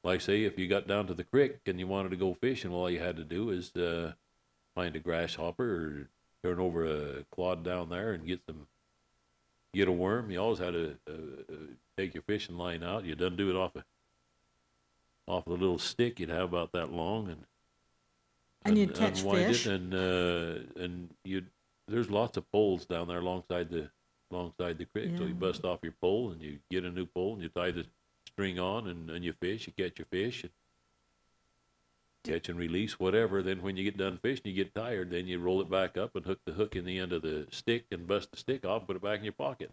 like say, if you got down to the creek and you wanted to go fishing, all you had to do is find a grasshopper or turn over a clod down there and get a worm. You always had to take your fishing line out. You done do it off a little stick you'd have about that long, and you'd catch unwind fish. it, and there's lots of poles down there alongside the creek. So Yeah. you bust off your pole and you get a new pole and you tie the string on, and you fish. You catch your fish, and catch and release, whatever. Then when you get done fishing, you get tired. Then you roll it back up and hook the hook in the end of the stick and bust the stick off, put it back in your pocket.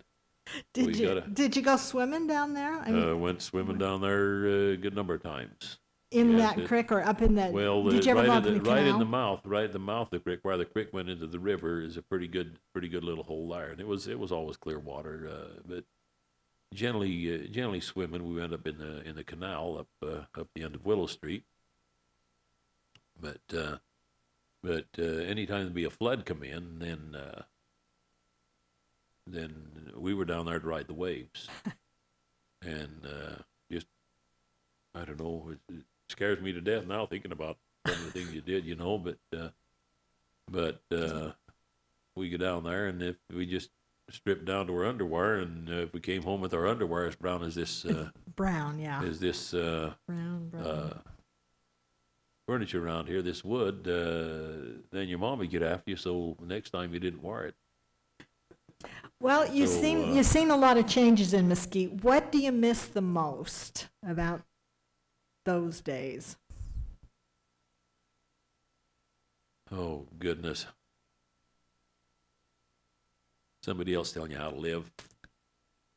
Did you go swimming down there? I mean, Went swimming down there a good number of times. in yes, that creek or up in that? Well, did you ever right go in up in the right canal? in the mouth, right at the mouth of the creek, where the creek went into the river, is a pretty good little hole there, and it was always clear water. But generally swimming, we went up in the canal up the end of Willow Street. But anytime there'd be a flood come in, then we were down there to ride the waves, and just I don't know. It scares me to death now thinking about some of the things you did, you know. But we go down there, and if we just stripped down to our underwear, and if we came home with our underwear as brown as this Brown, yeah. as this Brown. furniture around here, this wood, then your mom would get after you. So next time you didn't wear it. Well, you've seen a lot of changes in Mesquite. What do you miss the most about those days? Oh goodness! Somebody else telling you how to live.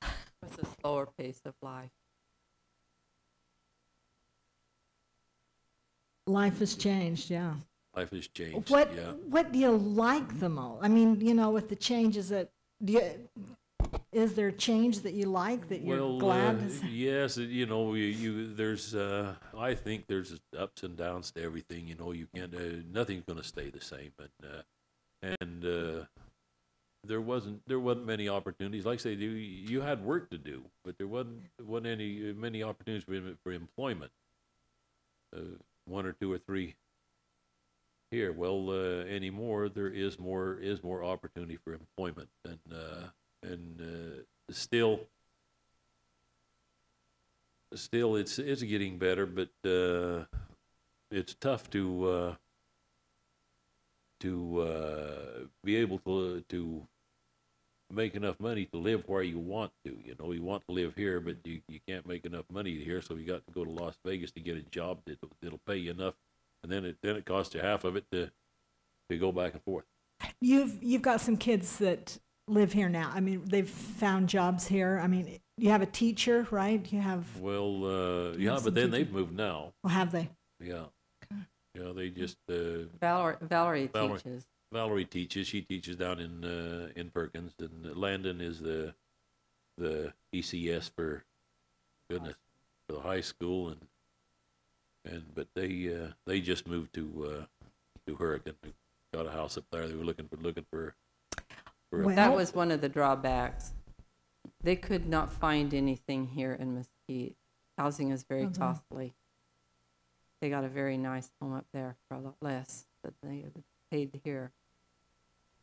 It's a slower pace of life. Life has changed, yeah. Life has changed. What Yeah. What do you like the most? I mean, with the changes is there change that you like that you're glad to see? Yes, there's I think there's ups and downs to everything. You can't nothing's going to stay the same, and there wasn't many opportunities. Like I say, you had work to do, but there wasn't many opportunities for employment. One or two or three here. Well, anymore there is more opportunity for employment, and still it's getting better, but it's tough to be able to make enough money to live where you want to. You want to live here, but you can't make enough money here, so you got to go to Las Vegas to get a job that'll pay you enough, and then it costs you half of it to go back and forth. You've got some kids that live here now. I mean, they've found jobs here. I mean, you have a teacher, right? You have. Well, You have but some then teachers? they've moved now. Well, have they? Yeah. Okay. Yeah, they just Valerie teaches. Valerie teaches. She teaches down in Perkins, and Landon is the ECS for the high school, but they just moved to Hurricane. Got a house up there. They were looking for Well, That was one of the drawbacks. They could not find anything here in Mesquite. Housing is very Okay. costly. They got a very nice home up there for a lot less than they had paid here.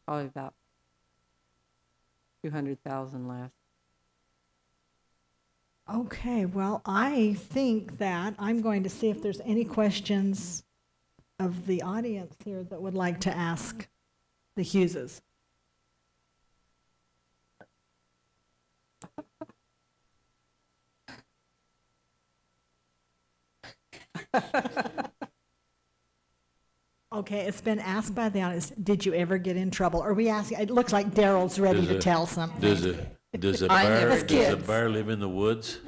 Probably about 200,000 less. Okay, well, I think that I'm going to see if there's any questions of the audience here that would like to ask the Hugheses. Okay, it's been asked by the audience, did you ever get in trouble? Are we asking, it looks like Daryl's ready to tell something. Does a I bear, never does a kids. bear live in the woods?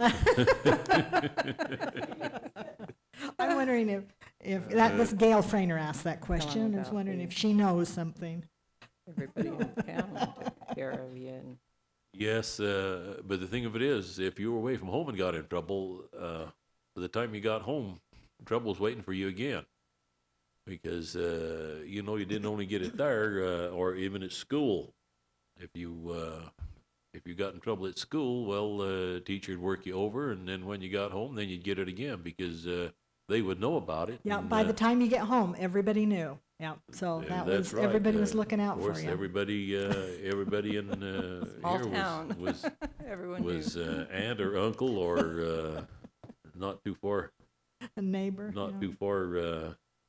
I'm wondering if that was Gail Frainer asked that question. I was about wondering the- if she knows something. Everybody in town took care of you. And Yes, but the thing of it is, if you were away from home and got in trouble, by the time you got home, trouble was waiting for you again. Because, you know, you didn't only get it there, or even at school. If you got in trouble at school, well, teacher would work you over, and then when you got home, then you'd get it again because they would know about it. Yeah, and, by the time you get home, everybody knew. Yeah, so that that's was, right. everybody was looking out Of for course, you. everybody in small here town. was Everyone was knew. aunt or uncle or not too far A neighbor.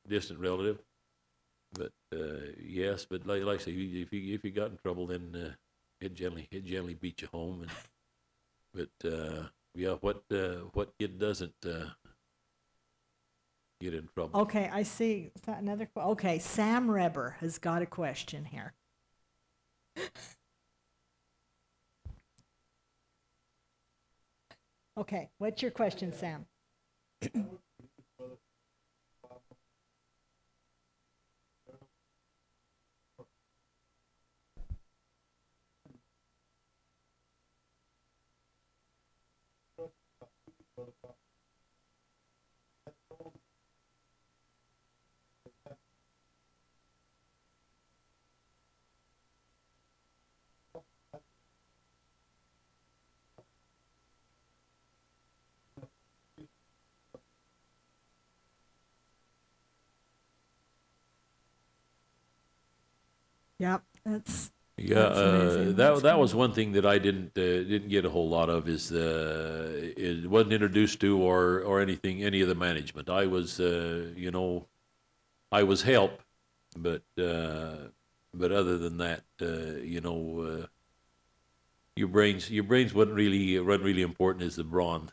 distant relative. But yes, but like I say, if you got in trouble, then it generally beat you home. But yeah, what kid doesn't get in trouble? Okay, I see. Is that another? Okay, Sam Reber has got a question here. Okay, what's your question, Sam? Yep, that's Yeah, That's amazing. that That's that good. was one thing that I didn't get a whole lot of is it wasn't introduced to or any of the management. I was you know, I was help, but other than that, you know, your brains wasn't really important as the brawn.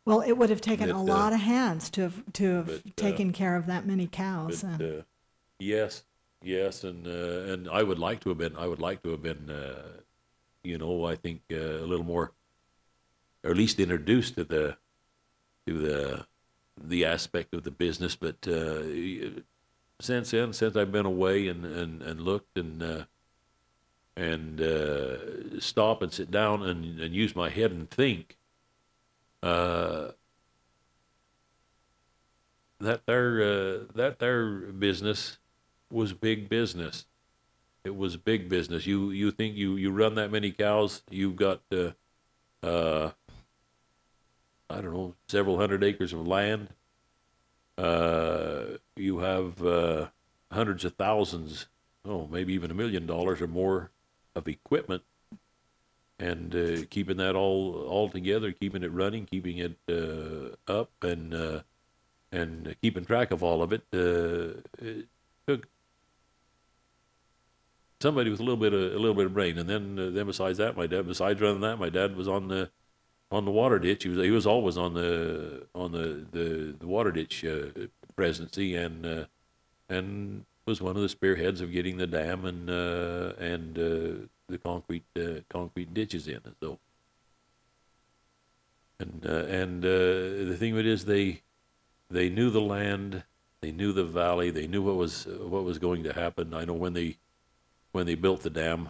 well. It would have taken But, a lot of hands to have but, taken care of that many cows. But yes, and I would like to have been. You know, I think a little more, or at least introduced to the aspect of the business. But since then, since I've been away and looked and stop and sit down and use my head and think, that their business was big business. It was big business. You think you run that many cows, you've got I don't know, several hundred acres of land. You have hundreds of thousands, maybe even $1 million or more of equipment, and keeping that all together, keeping it running, keeping it up, and keeping track of all of it, it took somebody with a little bit of brain. And then besides running that, my dad was on the water ditch. He was always on the water ditch presidency, and was one of the spearheads of getting the dam and the concrete ditches in. And so the thing of it is, they knew the land, they knew the valley, they knew what was going to happen. I know when they built the dam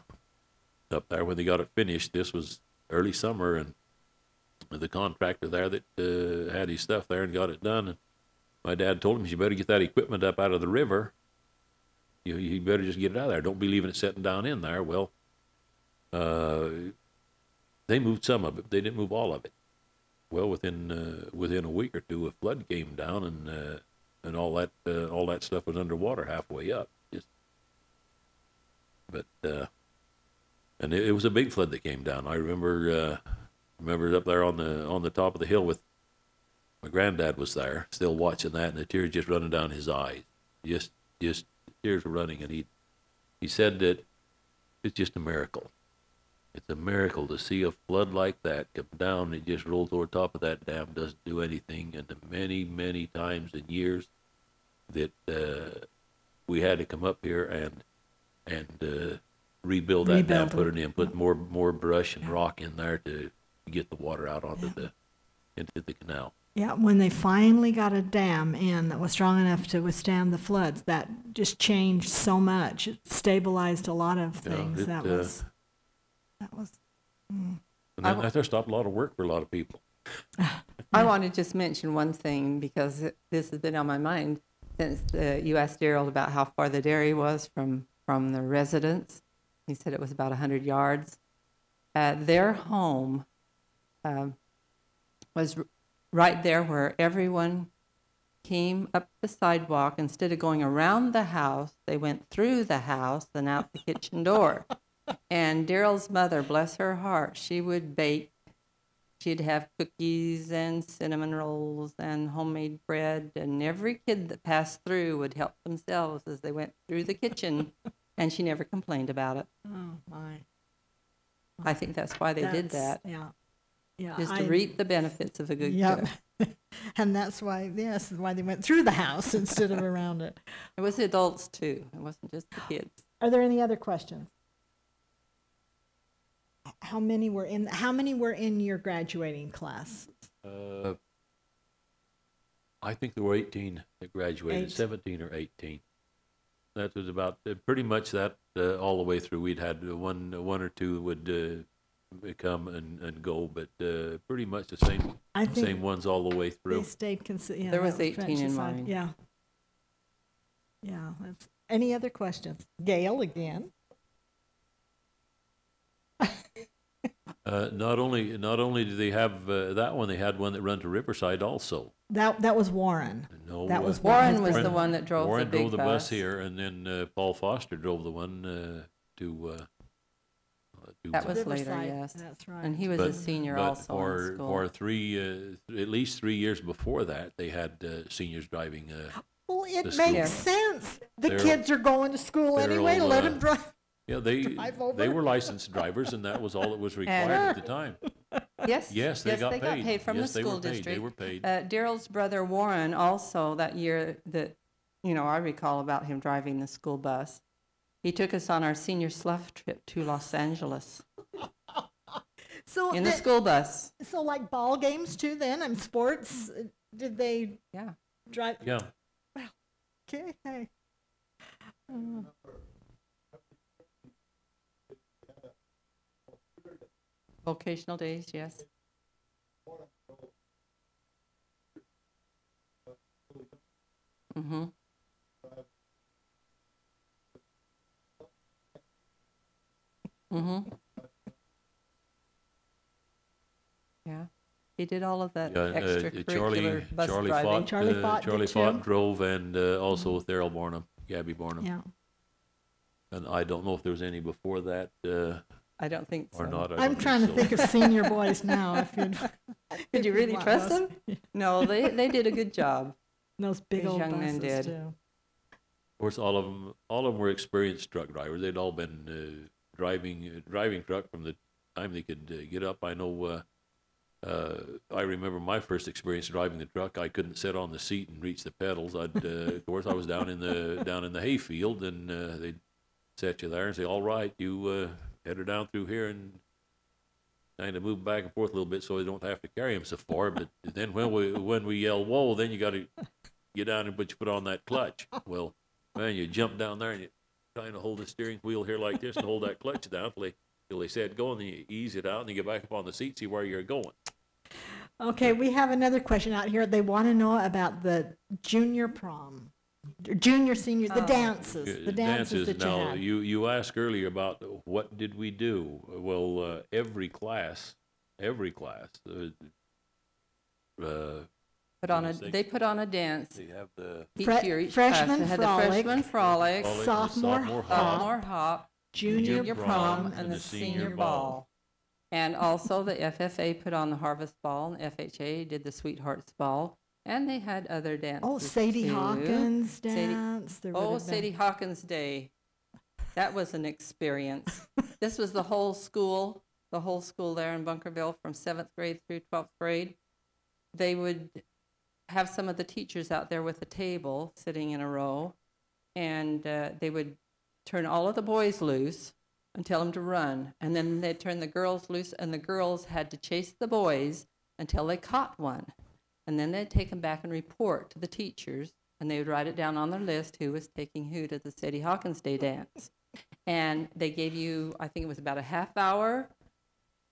up there, when they got it finished, this was early summer, and the contractor there that had his stuff there and got it done, and my dad told him, you better get that equipment up out of the river. You better just get it out of there. Don't be leaving it sitting down in there. Well, They moved some of it. They didn't move all of it. Well, within a week or two, a flood came down, and all that stuff was underwater halfway up. And it was a big flood that came down. I remember up there on the top of the hill with my granddad was there, still watching that, and the tears just running down his eyes. Just tears were running, and he said that it's just a miracle. It's a miracle to see a flood like that come down. It just rolls over top of that dam, doesn't do anything. And the many, many times and years that we had to come up here and rebuild that dam, put it in, put more brush and rock in there to get the water out into the canal. Yeah, when they finally got a dam in that was strong enough to withstand the floods, that just changed so much. It stabilized a lot of things. That was. And that stopped a lot of work for a lot of people. I want to just mention one thing because this has been on my mind since you asked Derald about how far the dairy was from the residence. He said it was about 100 yards. Their home was right there where everyone came up the sidewalk. Instead of going around the house, they went through the house and out the kitchen door. And Derald's mother, bless her heart, she would bake. She'd have cookies and cinnamon rolls and homemade bread, and every kid that passed through would help themselves as they went through the kitchen, and she never complained about it. Oh, my. I think that's why they did that. Yeah. Yeah. Just to reap the benefits of a good cook. And that's why they went through the house instead of around it. It was the adults, too. It wasn't just the kids. Are there any other questions? How many were in your graduating class? I think there were 18 that graduated, 17 or 18. That was about pretty much that all the way through. We'd had one or two would come and go, but pretty much the same ones all the way through. They stayed consistent. There was 18 in mine. Yeah. Any other questions? Gail again. Not only do they have that one, they had one that run to Riverside also. That was Warren. No, that was Warren was the one that drove Warren the big drove the bus here, and then Paul Foster drove the one to that was Riverside. later, yes. That's right. And he was a senior also in school. For at least 3 years before that, they had seniors driving. Well, it makes sense. The kids are going to school anyway. Let them drive. Yeah, they were licensed drivers, and that was all that was required at the time. Yes, they got paid from the school district. They were paid. Derald's brother Warren also that year that I recall about him driving the school bus. He took us on our senior slough trip to Los Angeles. So in the school bus. So like ball games too then, and sports, did they drive? Yeah. Well, okay. Hey. Vocational days, yes. Mm-hmm. Mm-hmm. Yeah. He did all of that extracurricular bus driving. Charlie Fott drove, and also Theryl Bornham, Gabby Bornham. Yeah. And I don't know if there was any before that. I don't think so. Or not. I'm trying to think of senior boys now. Could you really trust them? No, they did a good job. Those big old young buses men did. too. Of course, all of them were experienced truck drivers. They'd all been driving truck from the time they could get up. I know. I remember my first experience driving the truck. I couldn't sit on the seat and reach the pedals. Of course, I was down in the hayfield, and they'd set you there and say, "All right, you head her down through here and kind of move back and forth a little bit so they don't have to carry him so far." But then when we yell, "Whoa!" then you got to get down and put on that clutch. Well, man, you jump down there and you trying to hold the steering wheel here like this and hold that clutch down till they said go, and then you ease it out and you get back up on the seat, see where you're going. Okay, we have another question out here. They want to know about the junior prom. Junior, senior, the Oh. dances, the dances that you Now, had. you asked earlier about what did we do? Well, every class, Put on a, Yes, they put on a dance they have the each year, each class. Freshman They had frolic, the freshman frolic, frolic, the sophomore sophomore hop, sophomore hop, junior junior prom, prom, and the senior ball. And also the FFA put on the Harvest Ball, and FHA did the Sweethearts Ball, and they had other dances. Oh, Sadie too. Hawkins Sadie- dance. There would Oh, have been- Sadie Hawkins Day. That was an experience. This was the whole school there in Bunkerville from 7th grade through 12th grade. They would have some of the teachers out there with a table sitting in a row, and they would turn all of the boys loose and tell them to run. And then they'd turn the girls loose, and the girls had to chase the boys until they caught one. And then they'd take them back and report to the teachers, and they would write it down on their list who was taking who to the Sadie Hawkins Day dance. And they gave you, I think it was about a half hour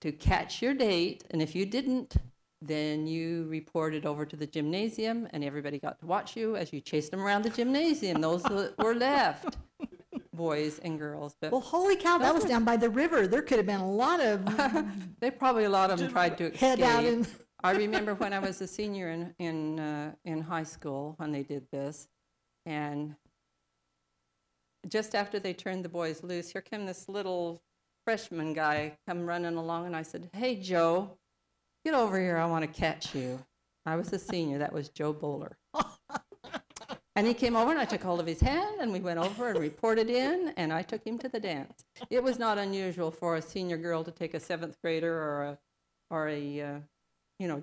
to catch your date, and if you didn't, then you reported over to the gymnasium, and everybody got to watch you as you chased them around the gymnasium, those that were left, boys and girls. But Well, holy cow, that was down by the river. There could have been a lot of they probably, a lot of them tried to escape. head out in. I remember when I was a senior in high school when they did this, and just after they turned the boys loose, here came this little freshman guy come running along, and I said, "Hey, Joe, get over here. I want to catch you." I was a senior. That was Joe Bowler. And he came over, and I took hold of his hand, and we went over and reported in, and I took him to the dance. It was not unusual for a senior girl to take a 7th grader or a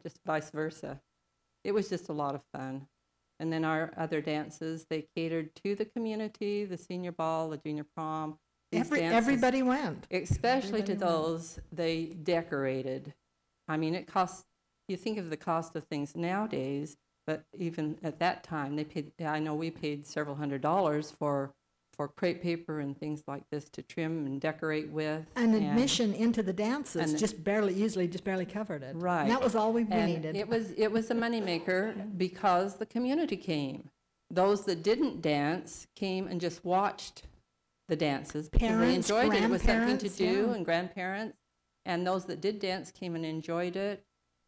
just vice versa. It was just a lot of fun. And then our other dances, they catered to the community, the senior ball, the junior prom. These dances, Everybody went. especially to everybody went. those they decorated. I mean, it costs, you think of the cost of things nowadays, but even at that time, I know we paid several $100s for crepe paper and things like this to trim and decorate with. And admission into the dances and usually just barely covered it. Right. And that was all we And needed. it was a moneymaker because the community came. Those that didn't dance came and just watched the dances because Parents, they enjoyed it. It was something to grandparents, do, yeah. and grandparents. And those that did dance came and enjoyed it.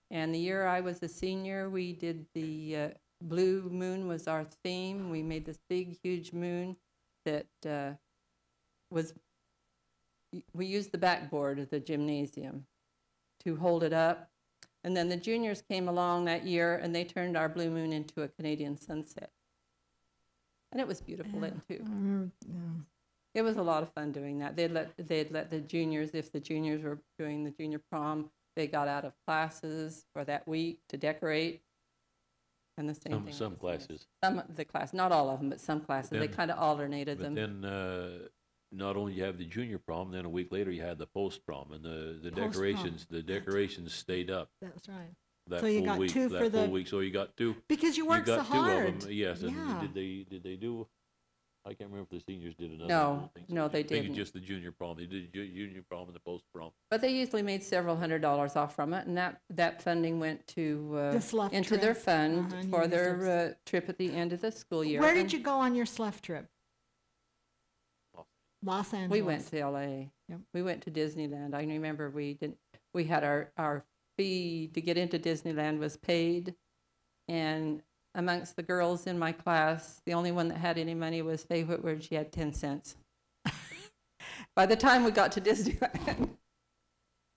And the year I was a senior, we did the Blue Moon was our theme. We made this big, huge moon that we used the backboard of the gymnasium to hold it up. And then the juniors came along that year, and they turned our blue moon into a Canadian sunset. And it was beautiful then, too. I remember, yeah. It was a lot of fun doing that. They'd let the juniors, if the juniors were doing the junior prom, they got out of classes for that week to decorate. And the same thing. Some classes. Some of the class, not all of them, but some classes. They Then- kind of alternated But them. then, not only you have the junior prom, then a week later you had the post prom, and the Post-prom. decorations stayed up That's right. that So you full got week. two that for full the- week. So you got two. Because you worked so got hard. two of them. Yes. And Yeah. did they do? I can't remember if the seniors did another. No, I don't think so. no, they I think didn't. just the junior prom. They did junior prom and the post prom. But they usually made several $100s off from it, and that funding went to The slough into trip. their fund And you for used their trip at the end of the school year. Where And did you go on your slough trip? Los Angeles. We went to LA. Yep. We went to Disneyland. I remember we had our fee to get into Disneyland was paid, and amongst the girls in my class, the only one that had any money was Faye Whitward. She had 10 cents. By the time we got to Disneyland,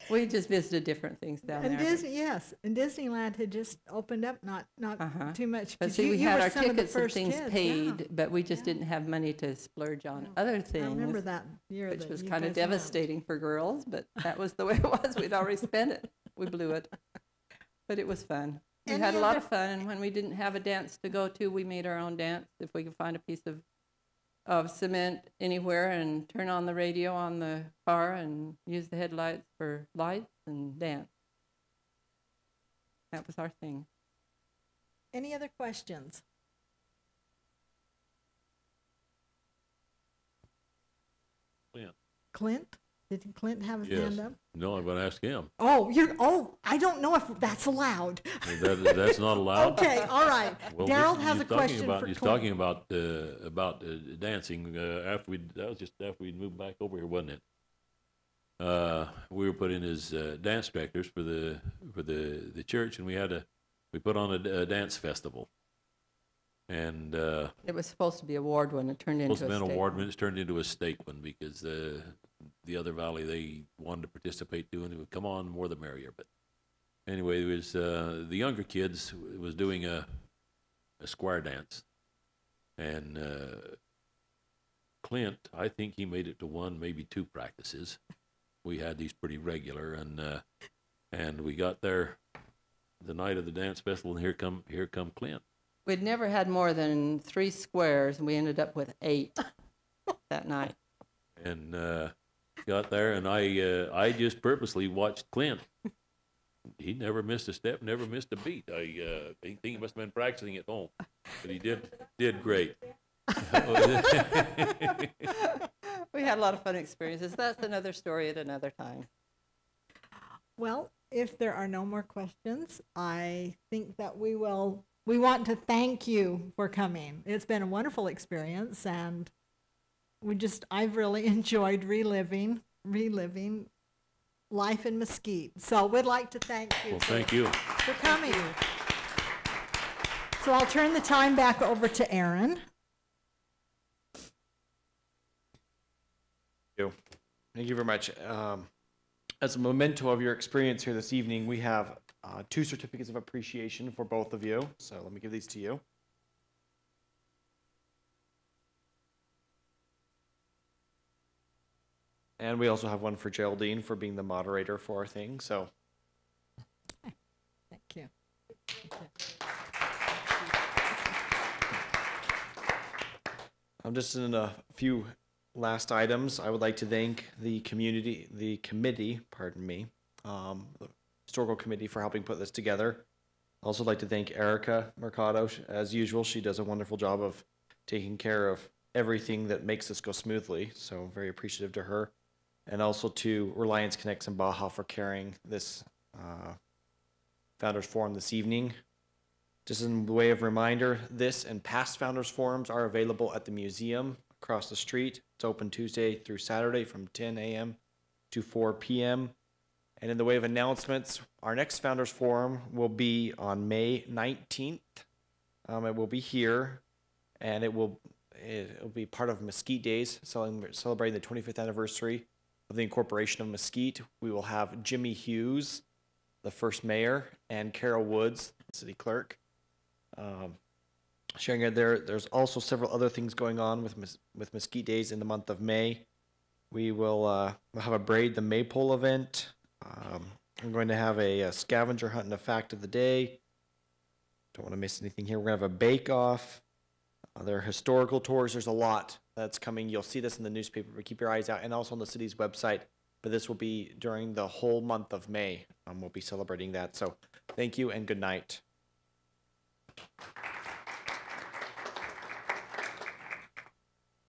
we just visited different things down And there. yes, and Disneyland had just opened up, not Uh-huh. too much. But 'cause see, we you had were our some of the tickets and first things kids, paid, yeah. but we just Yeah. didn't have money to splurge on No. other things. I remember that year, Which that was you kind of guys went. devastating for girls, but that was the way it was. We'd already spent it. We blew it. But it was fun. We Any had a lot other- of fun, and when we didn't have a dance to go to, we made our own dance. If we could find a piece of cement anywhere and turn on the radio on the car and use the headlights for lights and dance. That was our thing. Any other questions? Yeah. Clint? Did Clint have his Yes. hand up? No, I'm gonna ask him. I don't know if that's allowed. That's not allowed? Okay, all right. Well, Darrell this- has he's a talking question about, for he's Clint. talking about dancing. That was just after we moved back over here, wasn't it? We were put in as dance directors for the church, and we put on a dance festival. And It was supposed to be a ward one. It turned into supposed to a be an state award, one. but it's turned into a stake one because the other valley, they wanted to participate doing it. Come on, more the merrier. But anyway, it was the younger kids was doing a square dance, and Clint, I think he made it to one, maybe two practices. We had these pretty regular, and we got there the night of the dance festival, and here come Clint. We'd never had more than 3 squares, and we ended up with 8 that night. And got there, and I just purposely watched Clint. He never missed a step, never missed a beat. I think he must have been practicing at home, but he did great. We had a lot of fun experiences. That's another story at another time. Well, if there are no more questions, I think that we want to thank you for coming. It's been a wonderful experience, and I've really enjoyed reliving life in Mesquite. So we'd like to thank you. Well, thank you. For coming. So I'll turn the time back over to Aaron. Thank you very much. As a memento of your experience here this evening, we have 2 certificates of appreciation for both of you. So let me give these to you. And we also have one for Geraldine for being the moderator for our thing. So Thank you. I'm just in a few last items. I would like to thank the committee, the historical committee for helping put this together. I'd also like to thank Erica Mercado. As usual, she does a wonderful job of taking care of everything that makes this go smoothly. So very appreciative to her. And also to Reliance Connects and Baja for carrying this Founders Forum this evening. Just in the way of reminder, this and past Founders Forums are available at the museum across the street. It's open Tuesday through Saturday from 10 a.m. to 4 p.m. And in the way of announcements, our next Founders Forum will be on May 19th. It will be here, and it'll be part of Mesquite Days, celebrating the 25th anniversary of the incorporation of Mesquite. We will have Jimmy Hughes, the first mayor, and Carol Woods, city clerk, sharing it there. There's also several other things going on with Mesquite Days in the month of May. We will have a Braid the Maypole event. I'm going to have a scavenger hunt and a fact of the day. Don't want to miss anything here. We're going to have a bake-off. There are historical tours. There's a lot that's coming. You'll see this in the newspaper, but keep your eyes out, and also on the city's website. But this will be during the whole month of May. We'll be celebrating that. So thank you and good night.